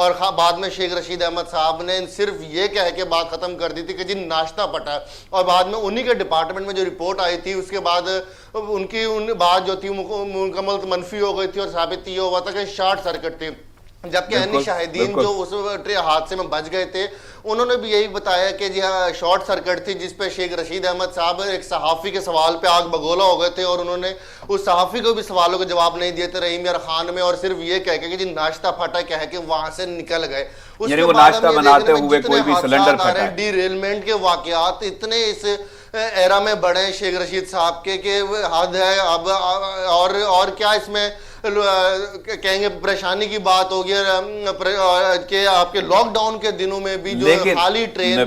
اور بعد میں شیخ رشید احمد صاحب نے صرف یہ کہہ کے بات ختم کر دی تھی کہ جی ناشتہ پٹا ہے، اور بعد میں انہی کے ڈپارٹمنٹ میں جو رپورٹ آئی تھی اس کے بعد ان کی بات جو تھی مکمل منفی ہو گئی تھی اور ثابت یہ ہوا تھا کہ شارٹ سرکٹ تھی، جبکہ انی شاہدین جو اس حادثے میں بچ گئے تھے انہوں نے بھی یہی بتایا کہ جی ہاں شارٹ سرکٹ تھی، جس پہ شیخ رشید احمد صاحب ایک صحافی کے سوال پہ آگ بگولا ہو گئے تھے اور انہوں نے اس صحافی کو بھی سوالوں کے جواب نہیں دیے تھے رحیم یار خان میں، اور صرف یہ کہہ کے کہ جی ناشتہ پھٹا کہہ کے وہاں سے نکل گئے. یعنی وہ ناشتہ بناتے ہوئے کوئی بھی سلنڈر پھٹا ہے. ڈی ریلمنٹ کے واقعات اتنے اس ایرا میں بڑھے شیخ رشید صاحب کے کہ حد ہے. اب اور کیا اس میں کہیں گے پریشانی کی بات ہوگی کہ آپ کے لاک ڈاؤن کے دنوں میں بھی جو خالی ٹرین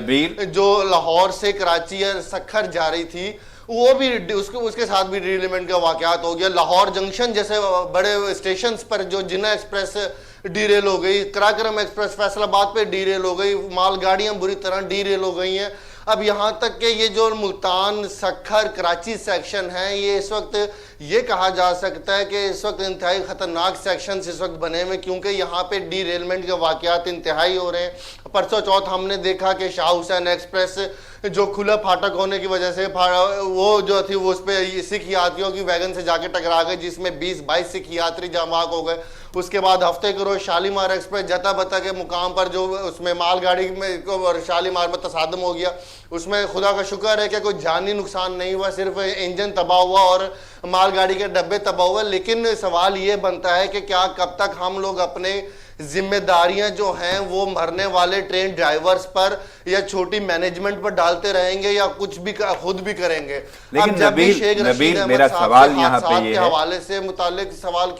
جو لاہور سے کراچی یا سکھر جا رہی تھی وہ بھی اس کے ساتھ بھی ڈی ریلمنٹ کا واقعات ہو گیا. لاہور جنکشن جیسے بڑے اسٹیشنز پر جو جنہ ایکسپریس ڈی ریل ہو گئی، قراقرم ایکسپریس فیصل آباد پہ ڈی ریل ہو گئی، مال گاڑیاں بری طرح ڈی ریل ہو گئی ہیں. اب یہاں تک کہ یہ جو ملتان سکھر کراچی سیکشن ہے یہ اس وقت یہ کہا جا سکتا ہے کہ اس وقت انتہائی خطرناک سیکشنز اس وقت بنے ہوئے، کیونکہ یہاں پہ ڈی ریلمنٹ کے واقعات انتہائی ہو رہے ہیں. پرسوں چوتھ ہم نے دیکھا کہ شاہ حسین ایکسپریس جو کھلا پھاٹک ہونے کی وجہ سے وہ جو تھی وہ اس پہ سکھ یاتریوں کی ویگن سے جا کے ٹکرا گئے، جس میں 20-22 سکھ یاتری جاں بحق ہو گئے. اس کے بعد ہفتے کے روز شالیمار ایکسپریس جتا بتا کے مقام پر جو اس میں مال گاڑی میں اور شالیمار میں تصادم ہو گیا، اس میں خدا کا شکر ہے کہ کوئی جانی نقصان نہیں ہوا، صرف انجن تباہ ہوا اور مال گاڑی کے ڈبے تباہ ہوئے. لیکن سوال یہ بنتا ہے کہ کیا کب تک ہم لوگ اپنے ذمہ داریاں جو ہیں وہ مرنے والے ٹرین ڈرائیورز پر یا چھوٹی مینجمنٹ پر ڈالتے رہیں گے یا کچھ بھی خود بھی کریں گے. لیکن نبیل میرا سوال یہاں پہ یہ ہے، حوالے سے متعلق سوال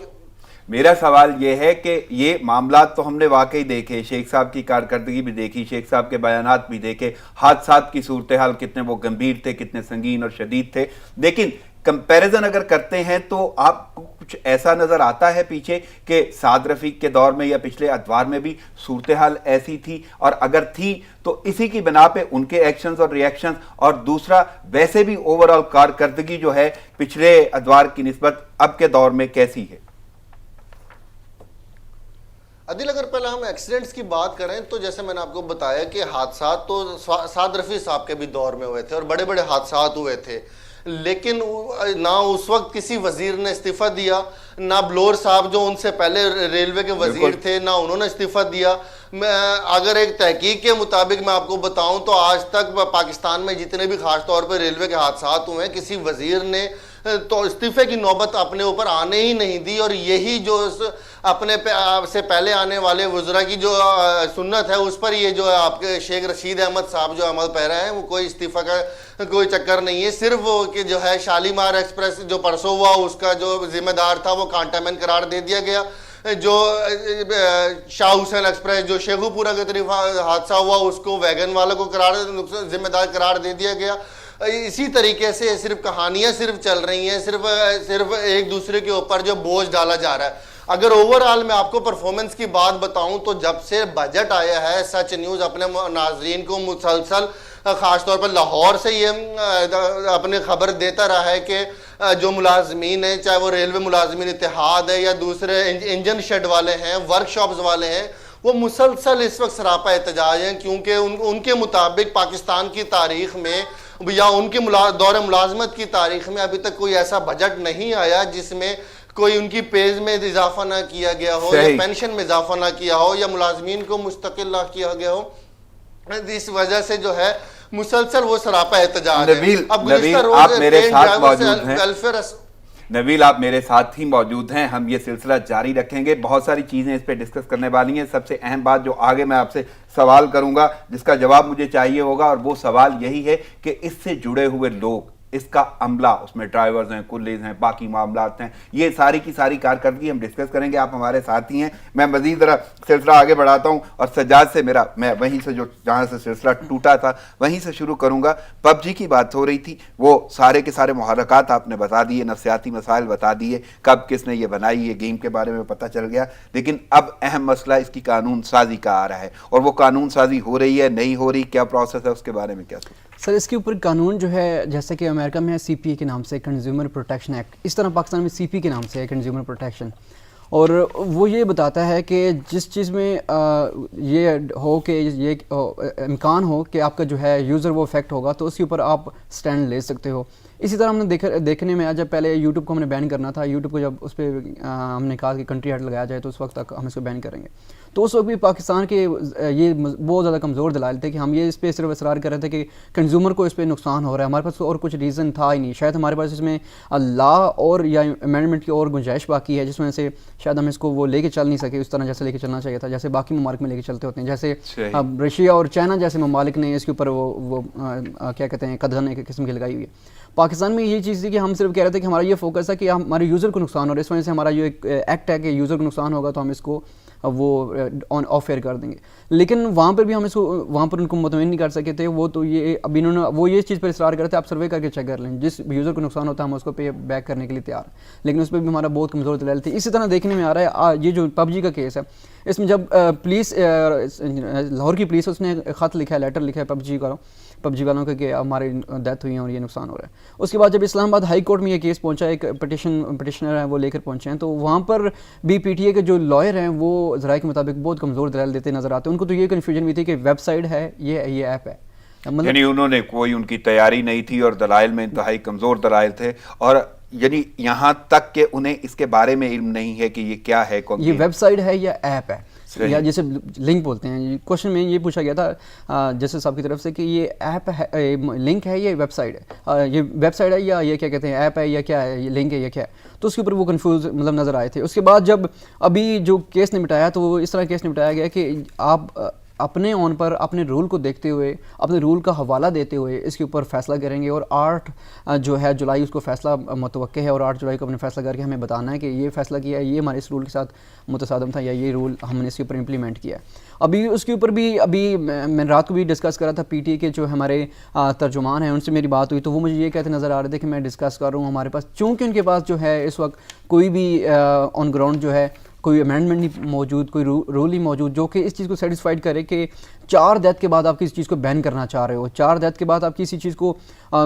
میرا سوال یہ ہے کہ یہ معاملات تو ہم نے واقعی دیکھے، شیخ صاحب کی کارکردگی بھی دیکھی، شیخ صاحب کے بیانات بھی دیکھے، حادثات کی صورتحال کتنے وہ گمبھیر تھے، کتنے سنگین اور شدید تھے. لیکن کمپیریزن اگر کرتے ہیں تو آپ کو کچھ ایسا نظر آتا ہے پیچھے کہ سعد رفیق کے دور میں یا پچھلے ادوار میں بھی صورتحال ایسی تھی، اور اگر تھی تو اسی کی بنا پہ ان کے ایکشنز اور ریاکشنز، اور دوسرا ویسے بھی اوورآل کارکردگی جو ہے پچھلے ادوار کی نسبت اب کے دور میں کیسی ہے؟ عدل اگر پہلے ہم ایکسیڈنٹس کی بات کریں تو جیسے میں نے آپ کو بتایا کہ حادثات تو سعد رفیق صاحب کے بھی دور میں ہوئے تھے اور بڑے بڑے حادثات ہوئے تھے، لیکن نہ اس وقت کسی وزیر نے استعفیٰ دیا، نہ بلور صاحب جو ان سے پہلے ریلوے کے وزیر تھے نہ انہوں نے استعفیٰ دیا. اگر ایک تحقیق کے مطابق میں آپ کو بتاؤں تو آج تک پاکستان میں جتنے بھی خاص طور پہ ریلوے کے حادثات ہوئے ہیں کسی وزیر نے تو استعفے کی نوبت اپنے اوپر آنے ہی نہیں دی، اور یہی جو اپنے سے پہلے آنے والے وزراء کی جو سنت ہے اس پر یہ جو آپ کے شیخ رشید احمد صاحب جو عمل پیرا ہیں وہ کوئی استعفیٰ کا کوئی چکر نہیں ہے. صرف وہ کہ جو ہے شالیمار ایکسپریس جو پرسوں ہوا اس کا جو ذمہ دار تھا وہ کانٹامنٹ قرار دے دیا گیا، جو شاہ حسین ایکسپریس جو شیخو پورہ کے طرف حادثہ ہوا اس کو ویگن والوں کو ذمہ دار قرار دے دیا گیا. اسی طریقے سے صرف کہانیاں صرف چل رہی ہیں، صرف ایک دوسرے کے اوپر جو بوجھ ڈالا جا رہا ہے. اگر اوورآل میں آپ کو پرفارمنس کی بات بتاؤں تو جب سے بجٹ آیا ہے سچ نیوز اپنے ناظرین کو مسلسل خاص طور پر لاہور سے یہ اپنے خبر دیتا رہا ہے کہ جو ملازمین ہیں چاہے وہ ریلوے ملازمین اتحاد ہے یا دوسرے انجن شیڈ والے ہیں، ورک شاپز والے ہیں، وہ مسلسل اس وقت سراپا احتجاج ہیں، کیونکہ ان کے مطابق پاکستان کی تاریخ میں یا ان کے دور ملازمت کی تاریخ میں ابھی تک کوئی ایسا بجٹ نہیں آیا جس میں کوئی ان کی پیز میں اضافہ نہ کیا گیا ہو یا پینشن میں اضافہ نہ کیا ہو یا ملازمین کو مستقل نہ کیا گیا ہو. اس وجہ سے جو ہے مسلسل وہ سراپا احتجاج ہے. اب نبیل آپ میرے ساتھ موجود ہیں، نبیل آپ میرے ساتھ ہی موجود ہیں، ہم یہ سلسلہ جاری رکھیں گے، بہت ساری چیزیں اس پہ ڈسکس کرنے والی ہیں. سب سے اہم بات جو آگے میں آپ سے سوال کروں گا جس کا جواب مجھے چاہیے ہوگا، اور وہ سوال یہی ہے کہ اس سے جڑے ہوئے لوگ، اس کا عملہ، اس میں ڈرائیورز ہیں، کلیز ہیں، باقی معاملات ہیں، یہ ساری کی ساری کارکردگی ہم ڈسکس کریں گے. آپ ہمارے ساتھ ہی ہیں. میں مزید ذرا سلسلہ آگے بڑھاتا ہوں اور سجاد سے میں وہیں سے جو جہاں سے سلسلہ ٹوٹا تھا وہیں سے شروع کروں گا. پب جی کی بات ہو رہی تھی، وہ سارے کے سارے محرکات آپ نے بتا دیے، نفسیاتی مسائل بتا دیے، کب کس نے یہ بنائی، یہ گیم کے بارے میں پتہ چل گیا. لیکن اب اہم مسئلہ اس کی قانون سازی کا آ رہا ہے، اور وہ قانون سازی ہو رہی ہے نہیں ہو رہی، کیا پروسیس ہے، اس کے بارے میں کیا سر؟ اس کے اوپر قانون جو ہے جیسے کہ امریکہ میں ہے سی پی اے کے نام سے کنزیومر پروٹیکشن ایکٹ، اس طرح پاکستان میں سی پی کے نام سے ہے کنزیومر پروٹیکشن، اور وہ یہ بتاتا ہے کہ جس چیز میں یہ ہو کہ یہ امکان ہو کہ آپ کا جو ہے یوزر وہ افیکٹ ہوگا تو اس کے اوپر آپ سٹینڈ لے سکتے ہو. اسی طرح ہم نے دیکھنے میں جب پہلے یوٹیوب کو ہم نے بین کرنا تھا, یوٹیوب کو جب اس پہ ہم نے کہا کہ کنٹری ہیڈ لگایا جائے تو اس وقت تک ہم اس کو بین کریں گے, تو اس وقت بھی پاکستان کے یہ بہت زیادہ کمزور دلائل تھے کہ ہم یہ اس پہ صرف اصرار کر رہے تھے کہ کنزیومر کو اس پہ نقصان ہو رہا ہے. ہمارے پاس اور کچھ ریزن تھا ہی نہیں, شاید ہمارے پاس اس میں لا اور یا امینڈمنٹ کی اور گنجائش باقی ہے جس وجہ سے شاید ہم اس کو وہ لے کے چل نہیں سکے اس طرح جیسے لے کے چلنا چاہیے تھا, جیسے باقی ممالک میں لے کے چلتے ہوتے ہیں, جیسے رشیا اور چائنا جیسے ممالک نے اس کے اوپر وہ کیا کہتے ہیں قدغن ایک قسم کی لگائی ہوئی ہے. پاکستان میں یہ چیز تھی کہ ہم صرف کہہ رہے تھے کہ ہمارا یہ فوکس ہے کہ ہمارے یوزر کو نقصان ہو رہا ہے, اس وجہ سے ہمارا جو ایک ایکٹ ہے کہ یوزر کو نقصان ہوگا تو ہم اس کو وہ آن آف ایئر کر دیں گے. لیکن وہاں پر بھی ہم اس کو وہاں پر ان کو مطمئن نہیں کر سکے تھے. وہ تو یہ اب انہوں نے وہ یہ چیز پر اصرار کرتے تھے آپ سروے کر کے چیک کر لیں, جس یوزر کو نقصان ہوتا ہے ہم اس کو پے بیک کرنے کے لیے تیار, لیکن اس پہ بھی ہمارا بہت کمزور دلائل تھی. اسی طرح دیکھنے میں آ رہا ہے یہ جو پب جی کا کیس ہے, اس میں جب پولیس لاہور کی پولیس اس نے خط لکھا ہے, لیٹر لکھا ہے پب جی والوں کہ ہماری ڈیتھ ہوئی ہے اور یہ نقصان ہو رہا ہے. اس کے بعد جب اسلام آباد ہائی کورٹ میں یہ کیس پہنچا, ایک پٹیشنر ہیں وہ لے کر پہنچے ہیں, تو وہاں پر بھی پی ٹی اے کے جو لائر ہیں وہ ذرائع کے مطابق بہت کمزور دلائل دیتے نظر آتے ہیں. ان کو تو یہ کنفیوژن ہوئی تھی کہ ویب سائٹ ہے یہ ایپ ہے, یعنی انہوں نے کوئی ان کی تیاری نہیں تھی اور دلائل میں انتہائی کمزور دلائل تھے, اور یعنی یہاں تک کہ انہیں اس کے بارے میں علم نہیں ہے کہ یہ کیا ہے, یہ ویب سائٹ ہے یا ایپ ہے, یا جیسے لنک بولتے ہیں. کوشچن میں یہ پوچھا گیا تھا جیسے صاحب کی طرف سے کہ یہ ایپ ہے, لنک ہے, یہ ویب سائٹ ہے, یہ ویب سائٹ ہے یا یہ کیا کہتے ہیں ایپ ہے یا کیا ہے, یہ لنک ہے یا کیا ہے, تو اس کے اوپر وہ کنفیوز مطلب نظر آئے تھے. اس کے بعد جب ابھی جو کیس نمٹایا تو وہ اس طرح کیس نمٹایا گیا کہ آپ اپنے آن پر اپنے رول کو دیکھتے ہوئے اپنے رول کا حوالہ دیتے ہوئے اس کے اوپر فیصلہ کریں گے, اور 8 جو ہے جولائی اس کو فیصلہ متوقع ہے, اور 8 جولائی کو اپنے فیصلہ کر کے ہمیں بتانا ہے کہ یہ فیصلہ کیا ہے, یہ ہمارے اس رول کے ساتھ متصادم تھا یا یہ رول ہم نے اس کے اوپر امپلیمنٹ کیا ہے. ابھی اس کے اوپر بھی ابھی میں رات کو بھی ڈسکس کر رہا تھا, پی ٹی اے کے جو ہمارے ترجمان ہیں ان سے میری بات ہوئی تو وہ مجھے یہ کہتے نظر آ رہے تھے کہ میں ڈسکس کر رہا ہوں ہمارے پاس, چونکہ ان کے پاس جو ہے اس وقت کوئی بھی آن گراؤنڈ جو ہے کوئی امینڈمنٹ نہیں موجود, کوئی رول نہیں موجود جو کہ اس چیز کو سیٹسفائڈ کرے کہ 4 ڈیتھ کے بعد آپ کسی چیز کو بین کرنا چاہ رہے ہو, 4 ڈیتھ کے بعد آپ کسی چیز کو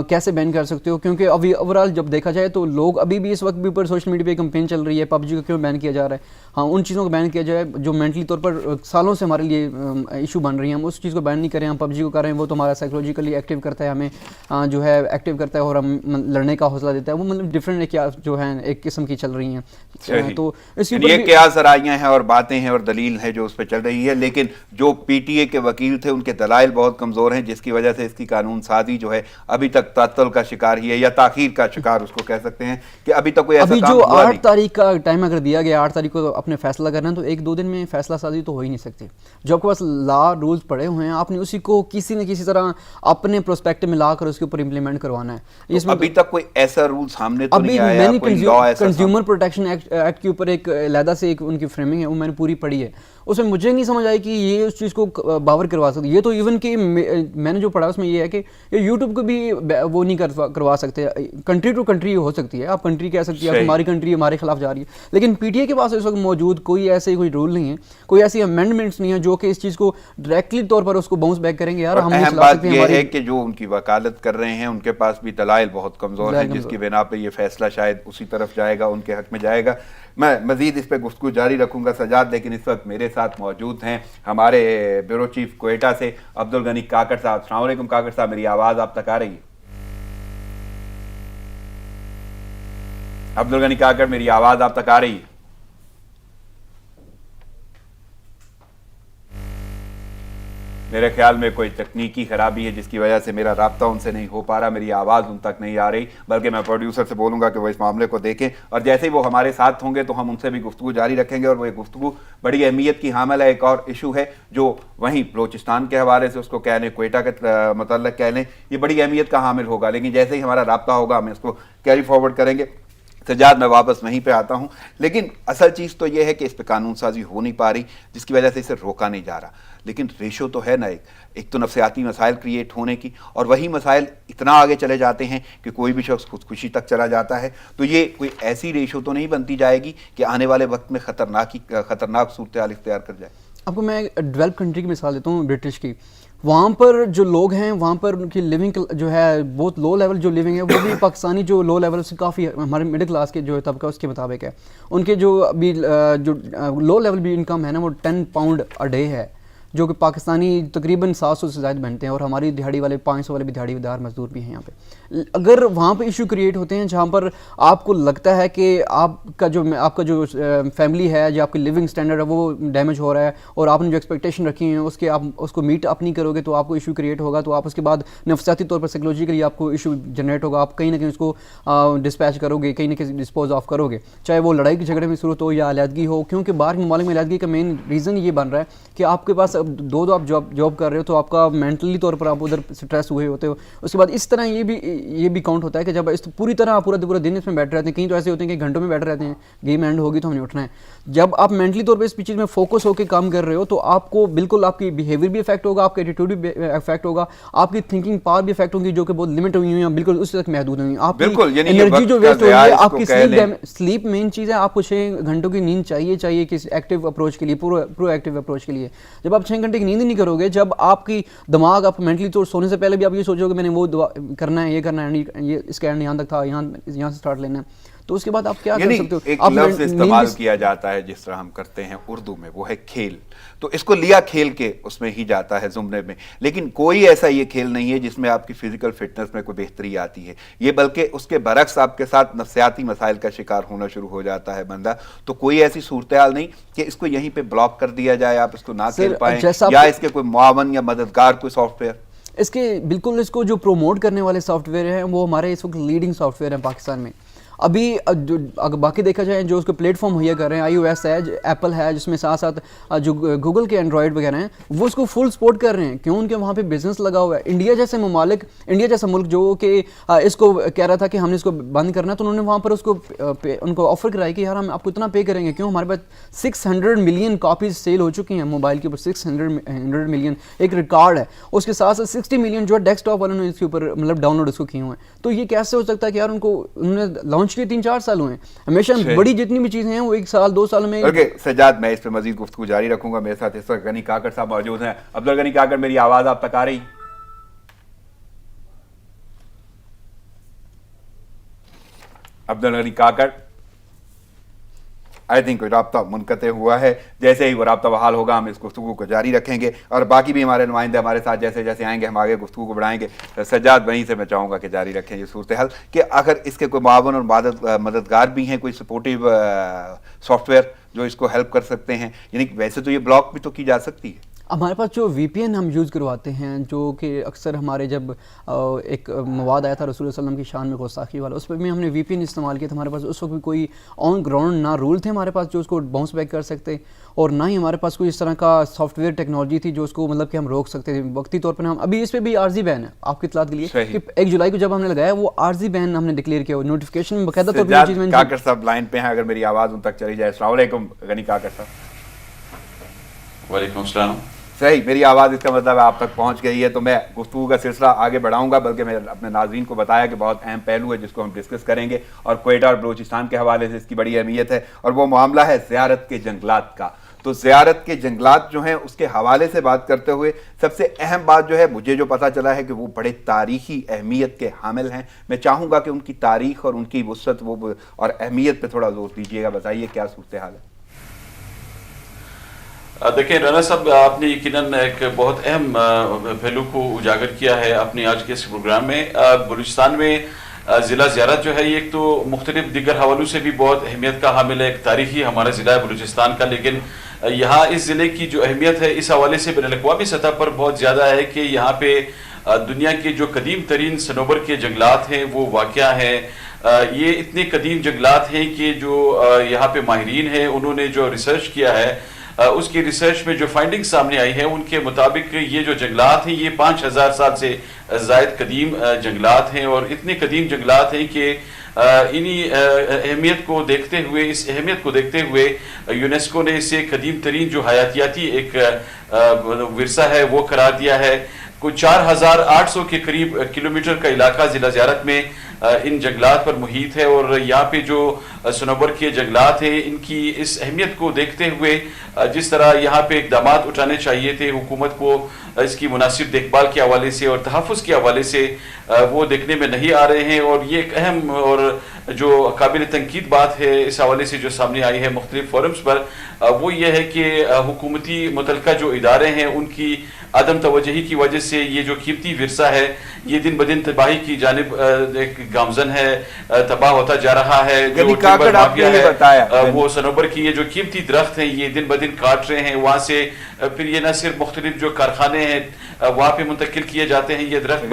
کیسے بین کر سکتے ہو. کیونکہ ابھی اوورآل جب دیکھا جائے تو لوگ ابھی بھی اس وقت بھی اوپر سوشل میڈیا پہ کمپین چل رہی ہے پب جی کو کیوں بین کیا جا رہا ہے. ہاں ان چیزوں کو بین کیا جائے جو مینٹلی طور پر سالوں سے ہمارے لیے ایشو بن رہی ہیں, ہم اس چیز کو بین نہیں کریں, ہم پب جی کو کر رہے ہیں, وہ تو ہمارا سائیکولوجیکلی ایکٹیو کرتا ہے, ہمیں جو ہے ایکٹیو کرتا ہے اور ہم لڑنے کا حوصلہ دیتا ہے. وہ مطلب ڈفرینٹ جو ہیں ایک قسم کی چل رہی ہیں. تو اس یہ کیا ذرائع ہیں اور باتیں ہیں اور دلیل ہے جو اس پہ چل رہی ہے, لیکن جو پی ٹی اے کے وکیل تھے ان کے دلائل بہت کمزور ہیں, جس کی وجہ سے اس کی قانون سازی جو ہے ابھی تک تعطل کا شکار ہی ہے, یا تاخیر کا شکار اس کو کہہ سکتے ہیں کہ ابھی تک کوئی ایسا ابھی کام جو ہوا 8 تاریخ کا ٹائم اگر دیا گیا, 8 تاریخ کو اپنے فیصلہ کرنا ہے تو 1-2 دن میں فیصلہ سازی تو ہو ہی نہیں سکتی. جو آپ کے پاس لا رولز پڑے ہوئے ہیں آپ نے اسی کو کسی نہ کسی طرح اپنے پروسپیکٹو میں لا کر اس کے اوپر امپلیمنٹ کروانا ہے. اس میں ابھی تک کوئی ایسا رول سامنے تو نہیں ابھی آیا, میں نے کوئی لا ایسا کنزیومر پروٹیکشن ایکٹ کے اوپر ایک علیحدہ سے ایک ان کی فریمنگ ہے وہ میں نے پوری پڑھی ہے, اس میں مجھے نہیں سمجھ آئی کہ یہ اس چیز کو باور کروا سکتی. یہ تو ایون کہ میں نے جو پڑھا اس میں یہ ہے کہ یہ یوٹیوب کو بھی وہ نہیں کروا سکتے. کنٹری ٹو کنٹری ہو سکتی ہے, آپ کنٹری کہہ سکتی ہے ہماری کنٹری ہمارے خلاف جا رہی ہے, لیکن پی ٹی اے کے پاس اس وقت موجود کوئی ایسے کوئی رول نہیں ہے, کوئی ایسی امینڈمنٹس نہیں ہے جو کہ اس چیز کو ڈائریکٹلی طور پر اس کو باؤنس بیک کریں گے. یار ہم اہم بات یہ ہے کہ جو ان کی وکالت کر رہے ہیں ان کے پاس بھی دلائل بہت کمزور ہیں, جس کی بنا پہ یہ فیصلہ شاید اسی طرف جائے گا, ان کے حق میں جائے گا. میں مزید اس پہ گفتگو جاری رکھوں گا سجاد, لیکن اس وقت میرے ساتھ موجود ہیں ہمارے بیورو چیف کوئٹہ سے عبدالغنی کاکڑ صاحب. السلام علیکم کاکڑ صاحب, میری آواز آپ تک آ رہی ہے؟ عبدالغنی کاکڑ, میری آواز آپ تک آ رہی ہے؟ میرے خیال میں کوئی تکنیکی خرابی ہے جس کی وجہ سے میرا رابطہ ان سے نہیں ہو پا رہا, میری آواز ان تک نہیں آ رہی, بلکہ میں پروڈیوسر سے بولوں گا کہ وہ اس معاملے کو دیکھیں, اور جیسے ہی وہ ہمارے ساتھ ہوں گے تو ہم ان سے بھی گفتگو جاری رکھیں گے. اور وہ ایک گفتگو بڑی اہمیت کی حامل ہے. ایک اور ایشو ہے جو وہیں بلوچستان کے حوالے سے اس کو کہہ لیں, کوئٹہ کے متعلق کہہ لیں, یہ بڑی اہمیت کا حامل ہوگا, لیکن جیسے ہی ہمارا رابطہ ہوگا ہم اس کو کیری فارورڈ کریں گے. سجاد, میں واپس وہیں پہ آتا ہوں, لیکن اصل چیز تو یہ ہے کہ اس پہ قانون سازی ہو نہیں پا رہی, جس کی وجہ سے اسے روکا نہیں جا رہا. لیکن ریشو تو ہے نا, ایک تو نفسیاتی مسائل کریٹ ہونے کی, اور وہی مسائل اتنا آگے چلے جاتے ہیں کہ کوئی بھی شخص خودکشی تک چلا جاتا ہے. تو یہ کوئی ایسی ریشو تو نہیں بنتی جائے گی کہ آنے والے وقت میں خطرناک صورتحال اختیار کر جائے. آپ کو میں ڈیولپ کنٹری کی مثال دیتا ہوں, برٹش کی. وہاں پر جو لوگ ہیں وہاں پر ان کی لیونگ جو ہے بہت لو لیول جو لیونگ ہے وہ بھی پاکستانی جو لو لیول سے کافی ہمارے مڈل کلاس کے جو طبقہ اس کے مطابق ہے. ان کے جو ابھی جو لو لیول بھی انکم ہے نا وہ 10 پاؤنڈ اے ڈے ہے, جو کہ پاکستانی تقریباً 700 سے زائد بنتے ہیں, اور ہماری دہاڑی والے 500 والے بھی دہاڑی دار مزدور بھی ہیں یہاں پہ. اگر وہاں پہ ایشو کریٹ ہوتے ہیں جہاں پر آپ کو لگتا ہے کہ آپ کا جو فیملی ہے یا آپ کی لیونگ سٹینڈرڈ ہے وہ ڈیمیج ہو رہا ہے, اور آپ نے جو ایکسپیکٹیشن رکھی ہیں اس کے آپ اس کو میٹ اپ نہیں کرو گے تو آپ کو ایشو کریٹ ہوگا, تو آپ اس کے بعد نفسیاتی طور پر سائیکولوجیکلی آپ کو ایشو جنریٹ ہوگا, آپ کہیں نہ کہیں اس کو ڈسپیچ کرو گے, کہیں نہ کہیں ڈسپوز آف کرو گے, چاہے وہ لڑائی کے جھگڑے میں صورت ہو یا علیحدگی ہو, کیونکہ باہر کے ممالک میں علیحدگی کا مین ریزن یہ بن رہا ہے کہ آپ کے پاس دو آپ جاب کر رہے ہو تو آپ کا مینٹلی طور پر آپ ادھر اسٹریس ہوئے ہوتے ہو. اس کے بعد اس طرح یہ بھی کاؤنٹ ہوتا ہے کہ جب اس پوری طرح پورا دن اس میں بیٹھے رہتے ہیں, کہیں تو ایسے ہوتے ہیں کہ گھنٹوں میں بیٹھے رہتے ہیں, گیم اینڈ ہوگی تو ہم نے اٹھنا ہے. جب آپ مینٹلی طور پہ اس چیز میں فوکس ہو کے کام کر رہے ہو تو آپ کو بالکل آپ کی بیہیویئر بھی افیکٹ ہوگا, آپ کا ایٹیٹیوڈ بھی افیکٹ ہوگا, آپ کی تھنکنگ پاور بھی افیکٹ ہوگی جو کہ بہت لمٹ ہوئی ہیں, بالکل اس تک محدود ہوئی ہیں. آپ کی انرجی جو ویسٹ ہو رہی ہے, آپ کی سلیپ مین چیز ہے, آپ کو 6 گھنٹوں کی نیند چاہیے کسی ایکٹیو اپروچ کے لیے, پرو ایکٹیو اپروچ کے لیے. جب آپ 6 گھنٹے کی نیند نہیں کرو گے, جب آپ کی دماغ آپ مینٹلی طور سونے سے پہلے بھی آپ یہ سوچو کہ میں نے وہ کرنا ہے, یہ کرنا ہے, یہ اس کا اینڈ یہاں تک تھا, یہاں سے سٹارٹ لینا ہے, تو اس کے بعد آپ کیا کر سکتے ہو. ایک لفظ استعمال کیا جاتا ہے جس طرح ہم کرتے ہیں اردو میں, وہ ہے کھیل. تو اس کو لیا کھیل کے اس میں ہی جاتا ہے زمرے میں, لیکن کوئی ایسا یہ کھیل نہیں ہے جس میں آپ کی فزیکل فٹنس میں کوئی بہتری آتی ہے. یہ بلکہ اس کے برعکس آپ کے ساتھ نفسیاتی مسائل کا شکار ہونا شروع ہو جاتا ہے بندہ. تو کوئی ایسی صورتحال نہیں کہ اس کو یہیں پہ بلاک کر دیا جائے, آپ اس کو نہ کھیل پائیں, یا اس کے کوئی معاون یا مددگار کوئی سافٹ ویئر. اس کے بالکل اس کو جو پروموٹ کرنے والے سافٹ ویئر ہیں وہ ہمارے اس وقت لیڈنگ سافٹ ویئر ہیں پاکستان میں. ابھی اگر باقی دیکھا جائے جو اس کو پلیٹ فارم مہیا کر رہے ہیں, آئی او ایس ہے, ایپل ہے, جس میں ساتھ ساتھ جو گوگل کے اینڈرائڈ وغیرہ ہیں وہ اس کو فل سپورٹ کر رہے ہیں. کیوں؟ ان کے وہاں پہ بزنس لگا ہوا ہے. انڈیا جیسا ملک جو کہ اس کو کہہ رہا تھا کہ ہم نے اس کو بند کرنا, تو انہوں نے وہاں پر اس کو ان کو آفر کرائی کہ یار ہم آپ کو اتنا پے کریں گے. کیوں؟ ہمارے پاس 600 ملین کاپیز سیل ہو چکی ہیں موبائل کے اوپر, 600 ملین ایک ریکارڈ ہے. اس کے ساتھ ساتھ 60 ملین جو ہے ڈیسک ٹاپ والوں نے اس کے اوپر مطلب ڈاؤن لوڈ اس کو کیے ہوئے ہیں. تو یہ کیسے ہو سکتا ہے کہ یار انہوں نے لانچ کے 3-4 سال ہوئے ہیں. ہمیشہ بڑی جتنی بھی چیزیں ہیں وہ 1 سال 2 سال میں. سجاد, میں اس پہ مزید گفتگو جاری رکھوں گا. میرے ساتھ اس وقت غنی کاکڑ صاحب موجود ہیں. عبدالغنی کاکڑ, میری آواز آپ تک آ رہی؟ عبدالغنی کاکڑ, آئی تھنک کوئی رابطہ منقطع ہوا ہے. جیسے ہی وہ رابطہ بحال ہوگا ہم اس گفتگو کو جاری رکھیں گے, اور باقی بھی ہمارے نمائندے ہمارے ساتھ جیسے جیسے آئیں گے ہم آگے گفتگو کو بڑھائیں گے. سجاد, وہیں سے میں چاہوں گا کہ جاری رکھیں یہ صورتحال, کہ اگر اس کے کوئی معاون اور مددگار بھی ہیں, کوئی سپورٹیو سافٹ ویئر جو اس کو ہیلپ کر سکتے ہیں. یعنی ویسے تو یہ بلاک بھی تو کی جا سکتی ہے. ہمارے پاس جو وی پی این ہم یوز کرواتے ہیں, جو کہ اکثر ہمارے جب ایک مواد آیا تھا رسول اللہ علیہ وسلم کی شان میں گستاخی والا, اس پہ بھی ہم نے وی پی این استعمال کیا تھا. ہمارے پاس اس وقت بھی کوئی آن گراؤنڈ نہ رول تھے ہمارے پاس جو اس کو باؤنس بیک کر سکتے, اور نہ ہی ہمارے پاس کوئی اس طرح کا سافٹ ویئر ٹیکنالوجی تھی جو اس کو مطلب کہ ہم روک سکتے تھے وقتی طور پر. ہم ابھی اس پہ بھی عارضی بین ہے آپ کی اطلاعات کے لیے کہ 1 جولائی کو جب ہم نے لگایا وہ عارضی بین ہم نے ڈکلیئر کیا, نوٹیفیکیشن باقاعدہ طور پر چیز میں. کاکڑ صاحب لائن پہ ہیں, اگر میری آواز ان تک چلی جائے. السلام علیکم غنی کاکڑ صاحب. وعلیکم السلام. صحیح, میری آواز اس کا مطلب آپ تک پہنچ گئی ہے. تو میں گفتگو کا سلسلہ آگے بڑھاؤں گا, بلکہ میں اپنے ناظرین کو بتایا کہ بہت اہم پہلو ہے جس کو ہم ڈسکس کریں گے, اور کوئٹہ اور بلوچستان کے حوالے سے اس کی بڑی اہمیت ہے, اور وہ معاملہ ہے زیارت کے جنگلات کا. تو زیارت کے جنگلات جو ہیں اس کے حوالے سے بات کرتے ہوئے سب سے اہم بات جو ہے مجھے جو پتہ چلا ہے کہ وہ بڑے تاریخی اہمیت کے حامل ہیں. میں چاہوں گا کہ ان کی تاریخ اور ان کی وسعت اور اہمیت پہ تھوڑا زور دیجیے گا. بتائیے کیا صورتحال ہے. دیکھیں رانا صاحب, آپ نے یقیناً ایک بہت اہم پہلو کو اجاگر کیا ہے اپنے آج کے اس پروگرام میں. بلوچستان میں ضلع زیارت جو ہے یہ ایک تو مختلف دیگر حوالوں سے بھی بہت اہمیت کا حامل ہے, ایک تاریخی ہمارا ضلع ہے بلوچستان کا, لیکن یہاں اس ضلع کی جو اہمیت ہے اس حوالے سے بین الاقوامی سطح پر بہت زیادہ ہے کہ یہاں پہ دنیا کے جو قدیم ترین صنوبر کے جنگلات ہیں وہ واقع ہیں. یہ اتنے قدیم جنگلات ہیں کہ جو یہاں پہ ماہرین ہیں انہوں نے جو ریسرچ کیا ہے, اس کی ریسرچ میں جو فائنڈنگ سامنے آئی ہے ان کے مطابق یہ جو جنگلات ہیں یہ 5000 سال سے زائد قدیم جنگلات ہیں, اور اتنے قدیم جنگلات ہیں کہ انہی اہمیت کو دیکھتے ہوئے, اس اہمیت کو دیکھتے ہوئے یونیسکو نے اسے قدیم ترین جو حیاتیاتی ایک ورثہ ہے وہ قرار دیا ہے. کوئی 4800 کے قریب کلومیٹر کا علاقہ ضلع زیارت میں ان جنگلات پر محیط ہے, اور یہاں پہ جو صنوبر کے جنگلات ہیں ان کی اس اہمیت کو دیکھتے ہوئے جس طرح یہاں پہ اقدامات اٹھانے چاہیے تھے حکومت کو, اس کی مناسب دیکھ بھال کے حوالے سے اور تحفظ کے حوالے سے وہ دیکھنے میں نہیں آ رہے ہیں. اور یہ ایک اہم اور جو قابل تنقید بات ہے اس حوالے سے جو سامنے آئی ہے مختلف فورمز پر, وہ یہ ہے کہ حکومتی متعلقہ جو ادارے ہیں ان کی عدم توجہی کی وجہ سے یہ جو قیمتی ورثہ ہے یہ دن بدن تباہی کی جانب ایک گامزن ہے, تباہ ہوتا جا رہا ہے. جو ٹمبر مافیا ہے وہ صنوبر کی یہ جو قیمتی درخت ہیں یہ دن بدن کاٹ رہے ہیں, وہاں سے پھر یہ نہ صرف مختلف جو کارخانے ہیں وہاں پہ منتقل کیے جاتے ہیں یہ درخت,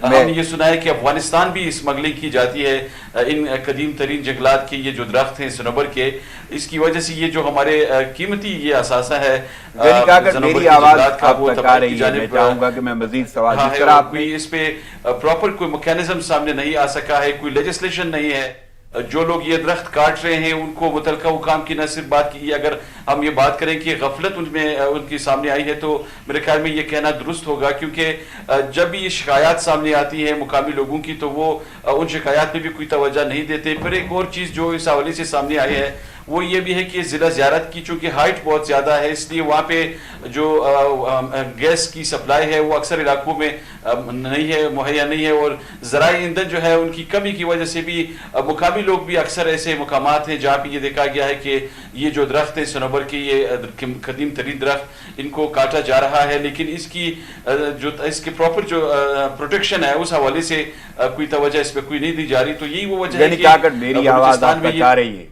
ہم نے یہ سنا ہے کہ افغانستان بھی اسمگلنگ کی جاتی ہے ان قدیم ترین جنگلات کے یہ جو درخت ہیں صنوبر کے. اس کی وجہ سے یہ جو ہمارے قیمتی یہ اثاثہ ہے میری آواز آپ تک آ رہی ہے, میں چاہوں گا کہ میں مزید سوال جس طرح آپ کوئی اس پہ پراپر کوئی میکینزم سامنے نہیں آ سکا ہے, کوئی لیجسلیشن نہیں ہے. جو لوگ یہ درخت کاٹ رہے ہیں ان کو متعلقہ حکام کی نہ صرف بات کی, اگر ہم یہ بات کریں کہ غفلت ان کی سامنے آئی ہے تو میرے خیال میں یہ کہنا درست ہوگا, کیونکہ جب بھی یہ شکایات سامنے آتی ہیں مقامی لوگوں کی تو وہ ان شکایات پہ بھی کوئی توجہ نہیں دیتے. پھر ایک اور چیز جو اس حوالے سے سامنے آئی ہے وہ یہ بھی ہے کہ ضلع زیارت کی چونکہ ہائٹ بہت زیادہ ہے اس لیے وہاں پہ جو گیس کی سپلائی ہے وہ اکثر علاقوں میں نہیں ہے, مہیا نہیں ہے, اور ذرائع ایندھن جو ہے ان کی کمی کی وجہ سے بھی مقامی لوگ بھی اکثر ایسے مقامات ہیں جہاں پہ یہ دیکھا گیا ہے کہ یہ جو درخت ہیں صنوبر کے یہ قدیم ترین درخت ان کو کاٹا جا رہا ہے, لیکن اس کی پراپر جو پروٹیکشن ہے اس حوالے سے کوئی توجہ اس پہ کوئی نہیں دی جا رہی. تو یہی وہ وجہ ہے کہ میری آواز آپ تک آ رہی ہے.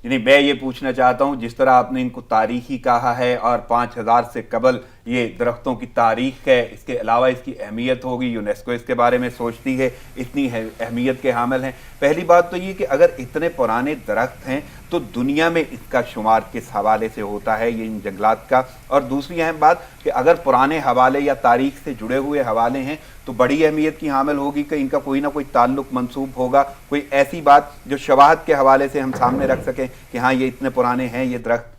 یعنی میں یہ پوچھنا چاہتا ہوں جس طرح آپ نے ان کو تاریخی کہا ہے اور 5000 سے قبل یہ درختوں کی تاریخ ہے, اس کے علاوہ اس کی اہمیت ہوگی, یونیسکو اس کے بارے میں سوچتی ہے, اتنی اہمیت کے حامل ہیں. پہلی بات تو یہ کہ اگر اتنے پرانے درخت ہیں تو دنیا میں اس کا شمار کس حوالے سے ہوتا ہے یہ ان جنگلات کا, اور دوسری اہم بات کہ اگر پرانے حوالے یا تاریخ سے جڑے ہوئے حوالے ہیں تو بڑی اہمیت کی حامل ہوگی کہ ان کا کوئی نہ کوئی تعلق منسوب ہوگا, کوئی ایسی بات جو شواہد کے حوالے سے ہم سامنے رکھ سکیں کہ ہاں یہ اتنے پرانے ہیں یہ درخت.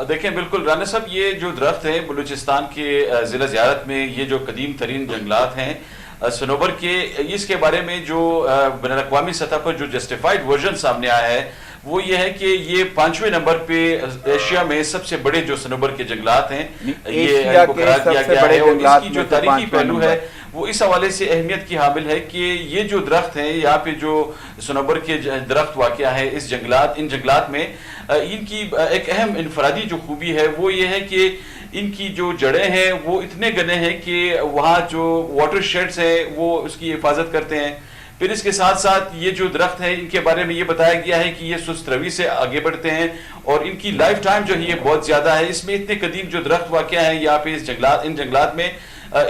دیکھیں بالکل رانا صاحب, یہ جو درخت ہیں بلوچستان کے ضلع زیارت میں یہ جو قدیم ترین جنگلات ہیں صنوبر کے, اس کے بارے میں جو بین الاقوامی سطح پر جو جسٹیفائیڈ ورژن سامنے آیا ہے وہ یہ ہے کہ یہ 5ویں نمبر پہ ایشیا میں سب سے بڑے جو صنوبر کے جنگلات ہیں یہ کو قرار دیا گیا ہے, اور اس کی جو تاریخی پہلو ہے وہ اس حوالے سے اہمیت کی حامل ہے کہ یہ جو درخت ہیں یہاں پہ جو صنوبر کے درخت واقع ہے ان جنگلات میں ان کی ایک اہم انفرادی جو خوبی ہے وہ یہ ہے کہ ان کی جو جڑیں ہیں وہ اتنے گنے ہیں کہ وہاں جو واٹر شیڈز ہیں وہ اس کی حفاظت کرتے ہیں. پھر اس کے ساتھ ساتھ یہ جو درخت ہیں ان کے بارے میں یہ بتایا گیا ہے کہ یہ سست روی سے آگے بڑھتے ہیں اور ان کی لائف ٹائم جو ہے یہ بہت زیادہ ہے. اس میں اتنے قدیم جو درخت واقع ہیں یہاں پہ ان جنگلات میں,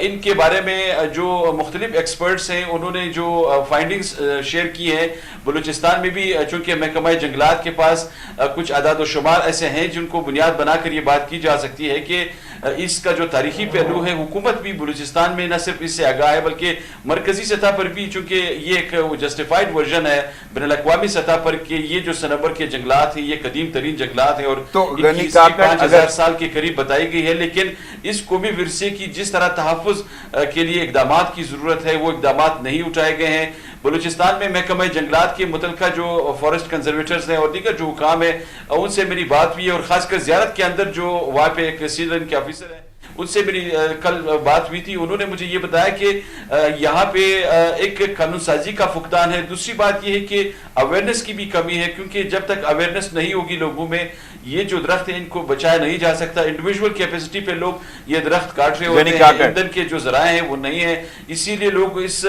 ان کے بارے میں جو مختلف ایکسپرٹس ہیں انہوں نے جو فائنڈنگز شیئر کی ہیں بلوچستان میں بھی, چونکہ محکمہ جنگلات کے پاس کچھ اعداد و شمار ایسے ہیں جن کو بنیاد بنا کر یہ بات کی جا سکتی ہے کہ اس کا جو تاریخی پہلو ہے حکومت بھی بلوچستان میں نہ صرف اس سے آگاہ ہے بلکہ مرکزی سطح پر بھی, چونکہ یہ ایک جسٹیفائیڈ ورژن ہے بین الاقوامی سطح پر کہ یہ جو صنوبر کے جنگلات ہیں یہ قدیم ترین جنگلات ہیں اور ان کی 5000 سال کے قریب بتائی گئی ہے, لیکن اس قومی ورثے کی جس طرح تحفظ کے لیے اقدامات کی ضرورت ہے وہ اقدامات نہیں اٹھائے گئے ہیں. بلوچستان میں محکمہ جنگلات کے متعلقہ جو فارسٹ کنزرویٹرز ہیں اور دیگر جو حکام ہیں ان سے میری بات ہوئی ہے, اور خاص کر زیارت کے اندر جو وہاں پہ ایک سیزن کے آفیسر ہیں ان سے میری کل بات ہوئی تھی. انہوں نے مجھے یہ بتایا کہ یہاں پہ ایک قانون سازی کا فقدان ہے. دوسری بات یہ ہے کہ اویئرنس کی بھی کمی ہے, کیونکہ جب تک اویئرنس نہیں ہوگی لوگوں میں یہ جو درخت ہیں ان کو بچایا نہیں جا سکتا. انڈیویجول کیپیسٹی پہ لوگ یہ درخت کاٹ رہے ہوتے ہیں, ایندھن کے جو ذرائع ہیں وہ نہیں ہیں, اسی لیے لوگ اس